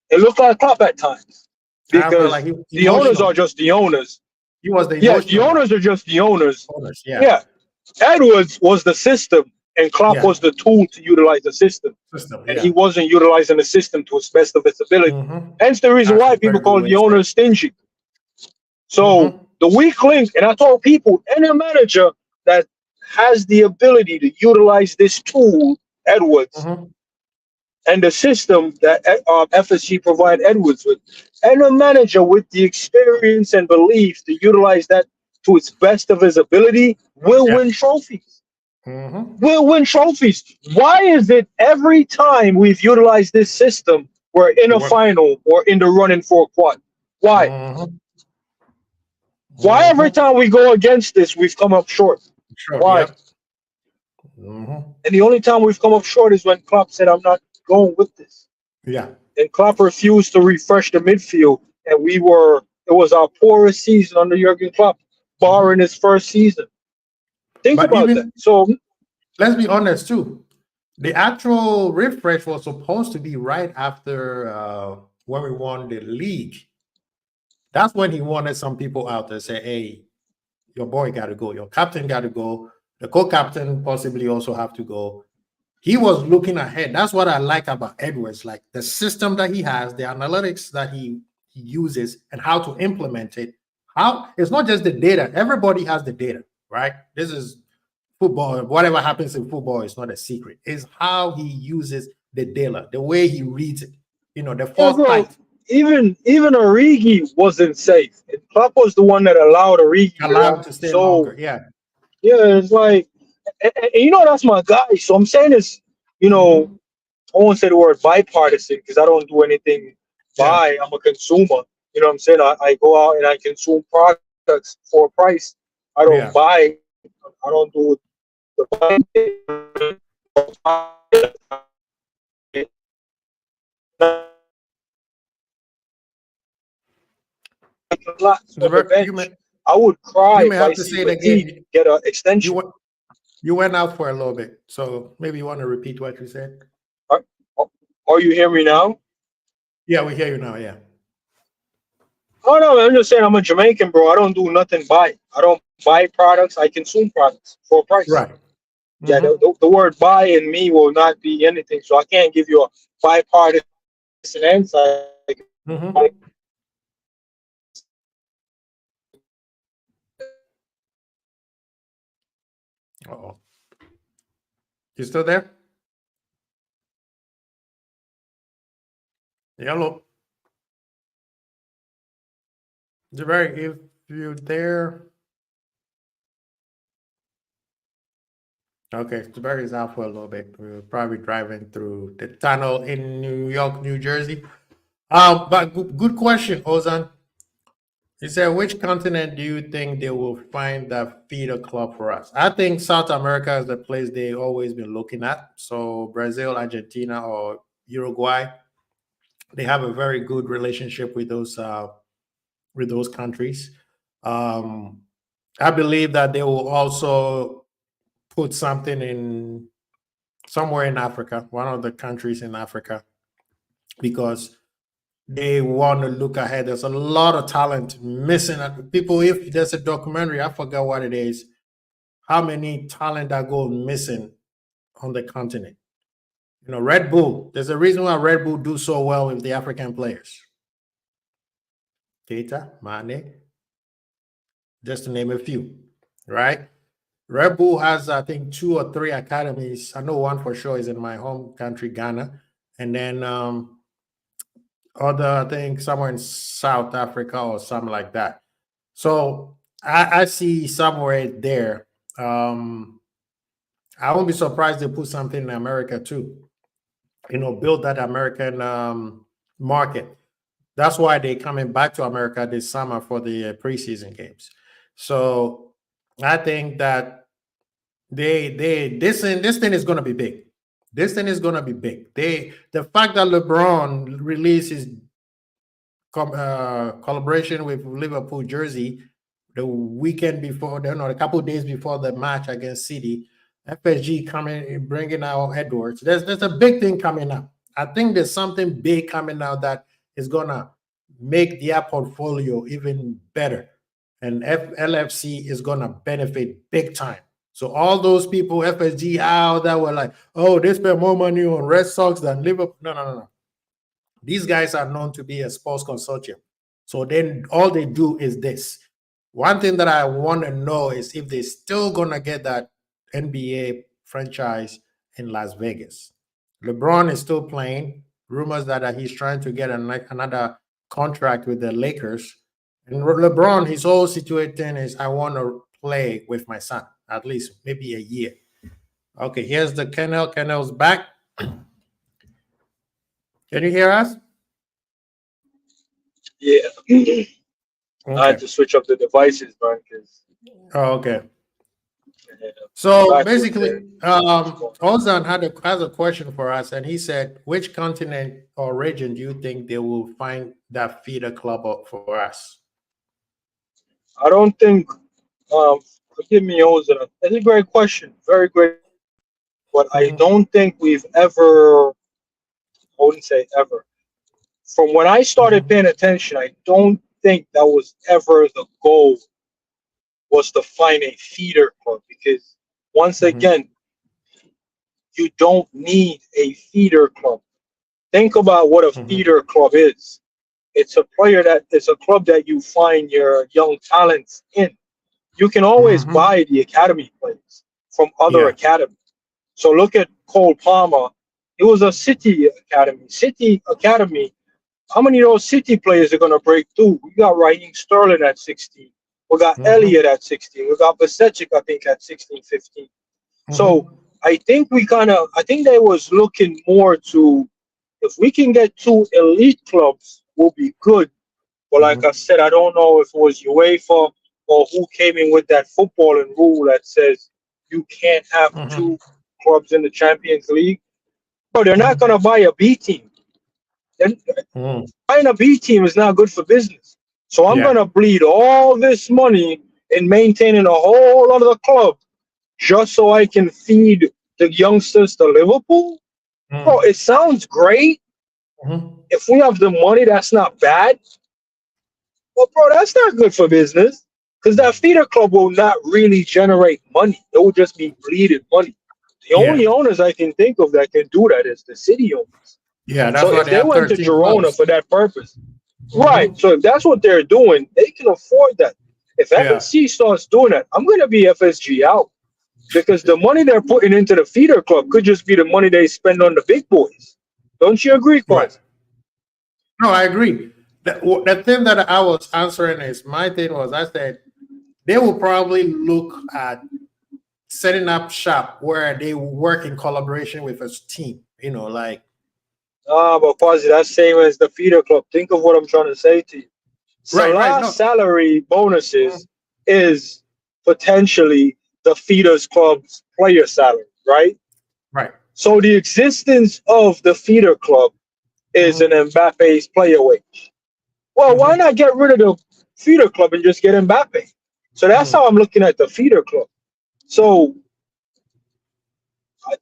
It looked like Klopp at times, because like the owners are just the owners. He was the the owners are just the owners. Edwards was the system, and Klopp was the tool to utilize the system. And he wasn't utilizing the system to its best of its ability. Hence the reason why people call the owners stingy. So the weak link, and I told people, any manager that has the ability to utilize this tool, Edwards, and the system that FSG provide Edwards with, and a manager with the experience and belief to utilize that to its best of his ability will win trophies. Will win trophies. Why is it every time we've utilized this system, we're in a final or in the running for a quad? Why? Why every time we go against this, we've come up short? Sure. Why? Yep. Mm-hmm. And the only time we've come up short is when Klopp said, "I'm not going with this." Yeah. And Klopp refused to refresh the midfield, and it was our poorest season under Jurgen Klopp, barring his first season. Think But about that. even So let's be honest too. The actual refresh was supposed to be right after when we won the league. That's when he wanted some people out there say, "Hey, your boy got to go. Your captain got to go. The co-captain possibly also have to go." He was looking ahead. That's what I like about Edwards, like the system that he has, the analytics that he uses, and how to implement it. How it's not just the data. Everybody has the data, right? This is football. Whatever happens in football is not a secret. It's how he uses the data, the way he reads it. The yeah, bro. foresight Even Origi wasn't safe. And Klopp was the one that allowed Origi to allowed run. to stay So longer. Yeah. yeah, it's like, and that's my guy. So I'm saying this, Mhm. I won't say the word bipartisan because I don't do anything Yeah. buy. I'm a consumer. You know what I'm saying? I go out and I consume products for a price. I don't Yeah. buy. I don't do the buying thing. Slots on the You bench. may I would cry you if may I have to see say it Matip again. get an You extension. went you went out for a little bit, so maybe you want to repeat what you said. Are, are you hearing me now? Yeah, we hear you now. Yeah. Oh no, I'm just saying I'm a Jamaican, bro. I don't do nothing buy. I don't buy products. I consume products for a price. Right. Yeah, Mm-hmm. the word buy in me will not be anything. So I can't give you a bipartisan answer. Mm-hmm. Oh, you still there? Hello, Jabari. If you're there, okay. Jabari is out for a little bit. We were probably driving through the tunnel in New York, New Jersey. But good question, Ozan. He said, which continent do you think they will find that feeder club for us? I think South America is the place they always been looking at. So Brazil, Argentina, or Uruguay, they have a very good relationship with those countries. Um, I believe that they will also put something in somewhere in Africa, one of the countries in Africa, because they want to look ahead. There's a lot of talent missing. People, if there's a documentary, I forgot what it is, how many talent that go missing on the continent. Red Bull. There's a reason why Red Bull do so well with the African players. Keita, Mane, just to name a few, right? Red Bull has, I think, 2 or 3 academies. I know one for sure is in my home country, Ghana, and then other, I think, somewhere in South Africa or something like that. So I see somewhere there. I won't be surprised they put something in America too. Build that American market. That's why they're coming back to America this summer for the preseason games. So I think that this thing is going to be big. This thing is going to be big. The fact that LeBron releases collaboration with Liverpool jersey the weekend before, a couple of days before the match against City. FSG coming, bringing out Edwards. There's a big thing coming up. I think there's something big coming out that is gonna make their portfolio even better, and LFC is gonna benefit big time. So all those people, FSG out that were like, oh, they spend more money on Red Sox than Liverpool. No. These guys are known to be a sports consortium. So then all they do is this. One thing that I want to know is if they're still going to get that NBA franchise in Las Vegas. LeBron is still playing. Rumors that he's trying to get another contract with the Lakers. And LeBron, his whole situation is I want to play with my son, at least maybe a year. Okay, here's the Kennel. Kennel's back. Can you hear us? Yeah. I had Okay. to switch up the devices, man, because Oh, okay. So backwards basically, there. Ozan has a question for us, and he said, which continent or region do you think they will find that feeder club up for us? I don't think. Um, Forgive me, Ozan. That's a great question. Very great. But I Mm-hmm, don't think we've ever. I wouldn't say ever. From when I started mm-hmm, paying attention, I don't think that was ever the goal. Was to find a feeder club because once mm-hmm, again, you don't need a feeder club. Think about what a mm-hmm, feeder club is. It's a club that you find your young talents in. You can always mm-hmm. buy the academy players from other Yeah. academies. So look at Cole Palmer. It was a City academy. City academy. How many of those City players are going to break through? We got Raheem Sterling at 16. We got Mm-hmm, Elliott at 16. We got Basecic, I think, at 16, 15. So mm-hmm, I think they was looking more to if we can get two elite clubs, we'll be good. But like mm-hmm, I said, I don't know if it was UEFA or who came in with that footballing rule that says you can't have mm-hmm, two clubs in the Champions League. But they're not mm-hmm, gonna buy a B team. Then mm-hmm. buying a B team is not good for business. So I'm Yeah. gonna bleed all this money in maintaining a whole other club just so I can feed the youngsters to Liverpool. Bro, Mm-hmm, it sounds great. mm-hmm. If we have the money, that's not bad. Well, bro, that's not good for business because that feeder club will not really generate money. It will just be bleeding money. The Yeah. only owners I can think of that can do that is the city owners. Yeah. That's So why if they they have went to 13 Girona clubs. for that purpose, right? Mm-hmm. So if that's what they're doing, they can afford that. If Yeah. FSG starts doing that, I'm going to be FSG out because the money they're putting into the feeder club could just be the money they spend on the big boys. Don't you agree, Right. Quaz? No, I agree. The thing that I was answering is my thing was I said they will probably look at setting up shop where they work in collaboration with a team. You know, like Ah, but Quasi, that's same as the feeder club. Think of what I'm trying to say to you. right, right. Salah's No, salary mhm, bonuses is potentially the feeders club's player salary, right? right. So the existence of the feeder club is an Mm-hmm, Mbappe's player wage. Well, why mm-hmm, not get rid of the feeder club and just get Mbappe? So that's mm-hmm. how I'm looking at the feeder club. So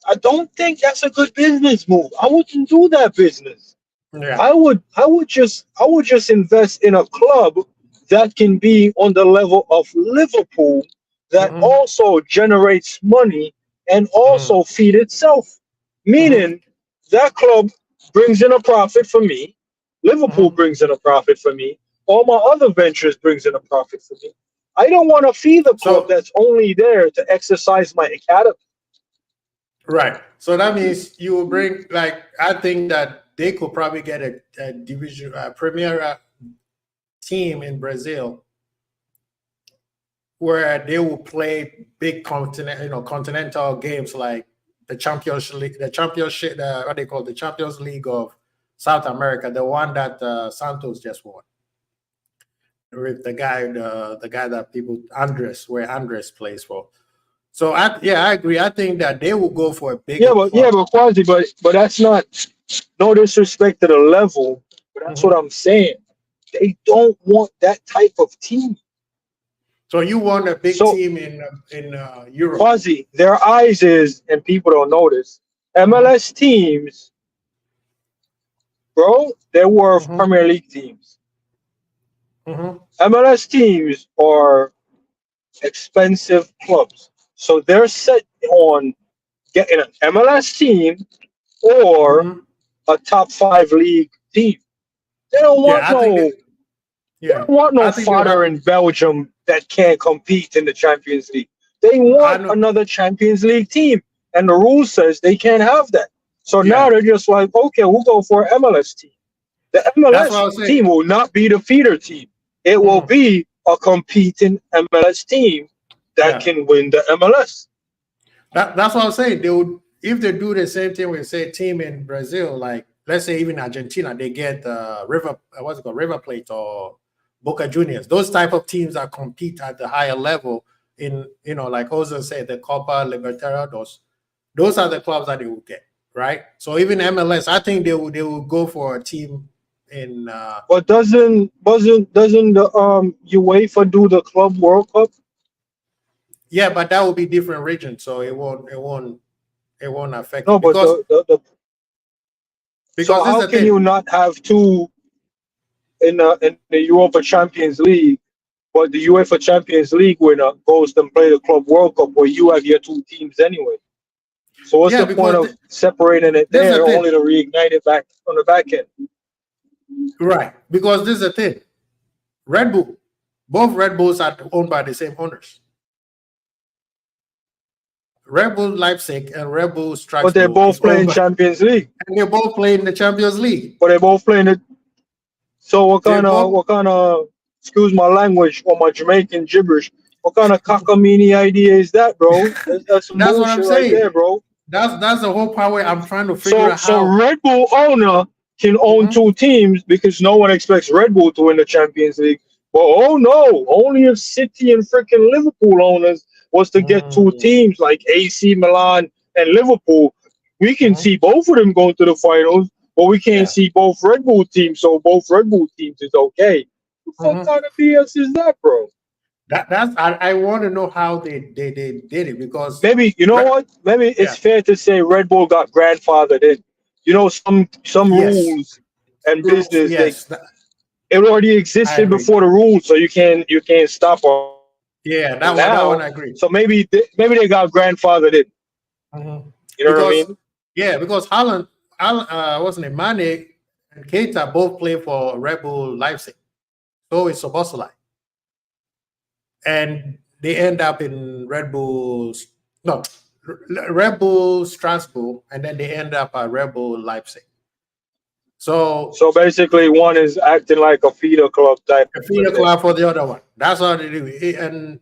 I don't think that's a good business move. I wouldn't do that business. Yeah. I would just invest in a club that can be on the level of Liverpool that Mm-hmm, also generates money and mm-hmm, also feed itself. mm-hmm, Meaning that club brings in a profit for me, Liverpool mm-hmm. brings in a profit for me, all my other ventures brings in a profit for me. I don't want to feed the club So that's only there to exercise my academy. right. So that means you will bring like I think that they could probably get a division premier team in Brazil where they will play big continental games like the what they call the Champions League of South America, the one that Santos just won with the guy that people Andres where Andres plays for. So I agree. I think that they will go for a bigger Yeah, club. but Quasi, but that's not no disrespect to the level, but that's what Mhm. I'm saying. They don't want that type of team. So you want a big So team in Europe. Quasi, their eyes is, and people don't notice, Hmm. MLS teams, bro, they're worth Hmm. Premier League teams. Hmm. MLS teams are expensive clubs. So they're set on getting an MLS team or Hmm. a top five league team. They don't want Yeah, I think that. no They Yeah, don't want no I think they'll have fodder to. in Belgium that can't compete in the Champions League. They I want know. another Champions League team, and the rule says they can't have that. So now Yeah, they're just like, okay, we'll go for an MLS team. The that's what MLS I was saying. team will not be the feeder team. It will Mhm. be a competing MLS team that Yeah, can win the MLS. that's what I was saying. They would if they do the same thing with say team in Brazil, like let's say even Argentina, they get River what's it called River Plate Boca Juniors, those type of teams that compete at the higher level in, like Jose said, the Copa Libertadores. Those are the clubs that they will get, right? So even MLS, I think they will go for a team in. But doesn't the UEFA do the Club World Cup? Yeah, but that will be different regions, so it won't affect No, it but so how can you not have two in the UEFA Champions League, but the UEFA Champions League winner goes and play the Club World Cup where you have your two teams anyway? So what's the point of separating it there only to reignite it back on the back end? Right, because this is the thing. Red Bull, both Red Bulls are owned by the same owners. Red Bull Leipzig and Red Bull Strasbourg. But they're both playing Champions League. And they're both playing the Champions League. But they're both playing it. So what kind of excuse my language or my Jamaican gibberish, what kind of cockamamie idea is that, bro? That's some bullshit what I'm saying. Right there, bro. That's the whole power I'm trying to figure out. So Red Bull owner can own two teams because no one expects Red Bull to win the Champions League. But oh no, only if City and freaking Liverpool owners was to get two teams like AC Milan and Liverpool. We can see both of them going to the finals, but we can't see both Red Bull teams. So both Red Bull teams is okay. What kind of BS is that, bro? I want to know how they did it, because maybe what? Maybe it's fair to say Red Bull got grandfathered in. Some rules and business. It already existed before the rules, so you can't stop them. Yeah, that one I agree. So maybe they got grandfathered in. You know what I mean? Yeah, because Haaland, wasn't it, Mane and Keita both play for Red Bull Leipzig. So it's Szoboszlai. And they end up in Red Bull Strasbourg, and then they end up at Red Bull Leipzig. So basically, one is acting like a feeder club type. A feeder club for the other one. That's how they do it. And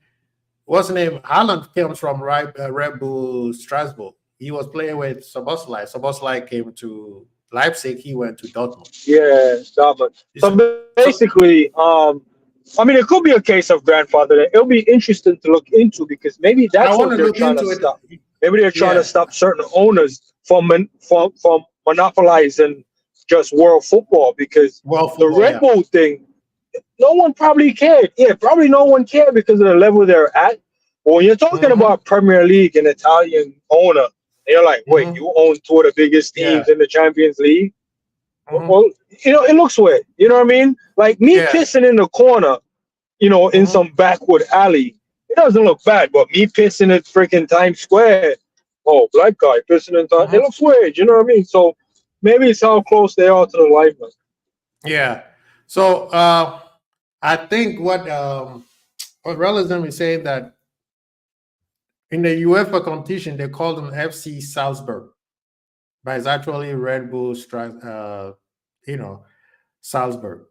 what's the name? Haaland comes from Red Bull Strasbourg. He was playing with Szoboszlai. Szoboszlai came to Leipzig. He went to Dortmund. Yeah, Dortmund. So basically, I mean, it could be a case of grandfather. It'll be interesting to look into because maybe that's what they're trying to stop. Maybe they're trying to stop certain owners from monopolizing just world football, because the Red Bull thing, no one probably cared. Yeah, probably no one cared because of the level they're at. But when you're talking about Premier League and Italian owner, and you're like, wait, you own two of the biggest teams in the Champions League? Well, it looks weird. You know what I mean? Like me pissing in the corner, in some backwood alley, it doesn't look bad. But me pissing at freaking Times Square, black guy pissing in Times, it looks weird. You know what I mean? So maybe it's how close they are to the lineman. Yeah. So I think what Realism is saying that in the UEFA competition they call them FC Salzburg, but it's actually Red Bull Salzburg.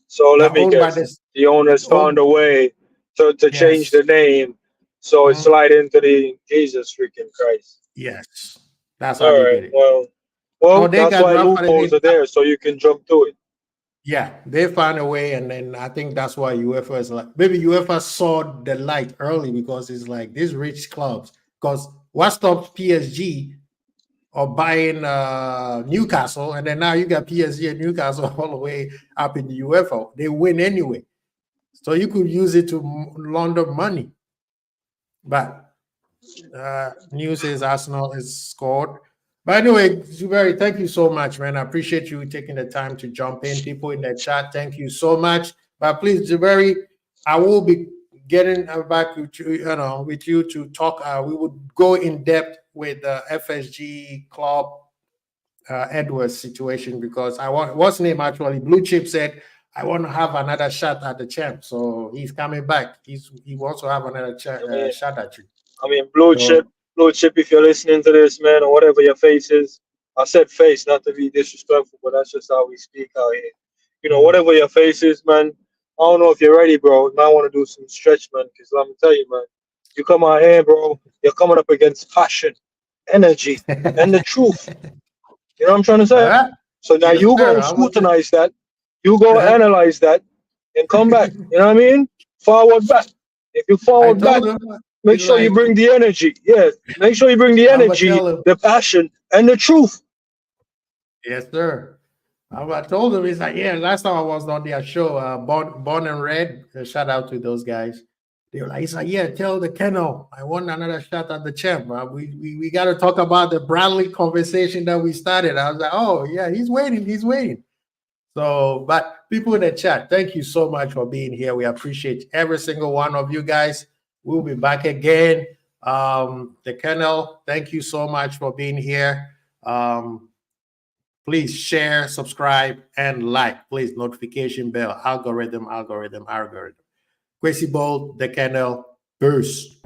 So let me guess. The owners found a way to change the name, so it slide into the Jesus freaking Christ. Yes, that's how they did it. Well, that's why loopholes are there, so you can jump to it. Yeah, they found a way, and then I think that's why UEFA is like, maybe UEFA saw the light early, because it's like these rich clubs. Because what stops PSG or buying Newcastle, and then now you got PSG and Newcastle all the way up in the UEFA. They win anyway, so you could use it to launder money. But news is Arsenal has scored. But anyway, Zuberi, thank you so much, man. I appreciate you taking the time to jump in. People in the chat, thank you so much. But please, Zuberi, I will be getting back with you to talk. We would go in depth with the FSG club Edwards situation, because what's his name actually? Blue Chip said I want to have another shot at the champ, so he's coming back. He wants to have another shot at you. I mean, Blue Chip, if you're listening to this, man, or whatever your face is, I said face, not to be disrespectful, but that's just how we speak out here. Whatever your face is, man, I don't know if you're ready, bro. You might want to do some stretch, man, because let me tell you, man, you come out here, bro, you're coming up against passion, energy, and the truth. You know what I'm trying to say? So now you're going to scrutinize that. You go Yep. analyze that and come back. You know what I mean? Forward back. If you I forward back, told him, make he's sure you like, bring the energy. Yeah, make sure you bring the I'm gonna energy, tell him, the passion, and the truth. yes, sir. I told him, he's like, yeah, last time I was on their show, Born and Red, shout out to those guys. They were like, he's like, yeah, tell the kennel I want another shot at the champ. We got to talk about the Bradley conversation that we started. I was like, oh, yeah, he's waiting. So, but people in the chat, thank you so much for being here. We appreciate every single one of you guys. We'll be back again. The kennel, thank you so much for being here. Please share, subscribe, and like. Please, notification bell, algorithm. Gracie Bolt, the kennel, boost.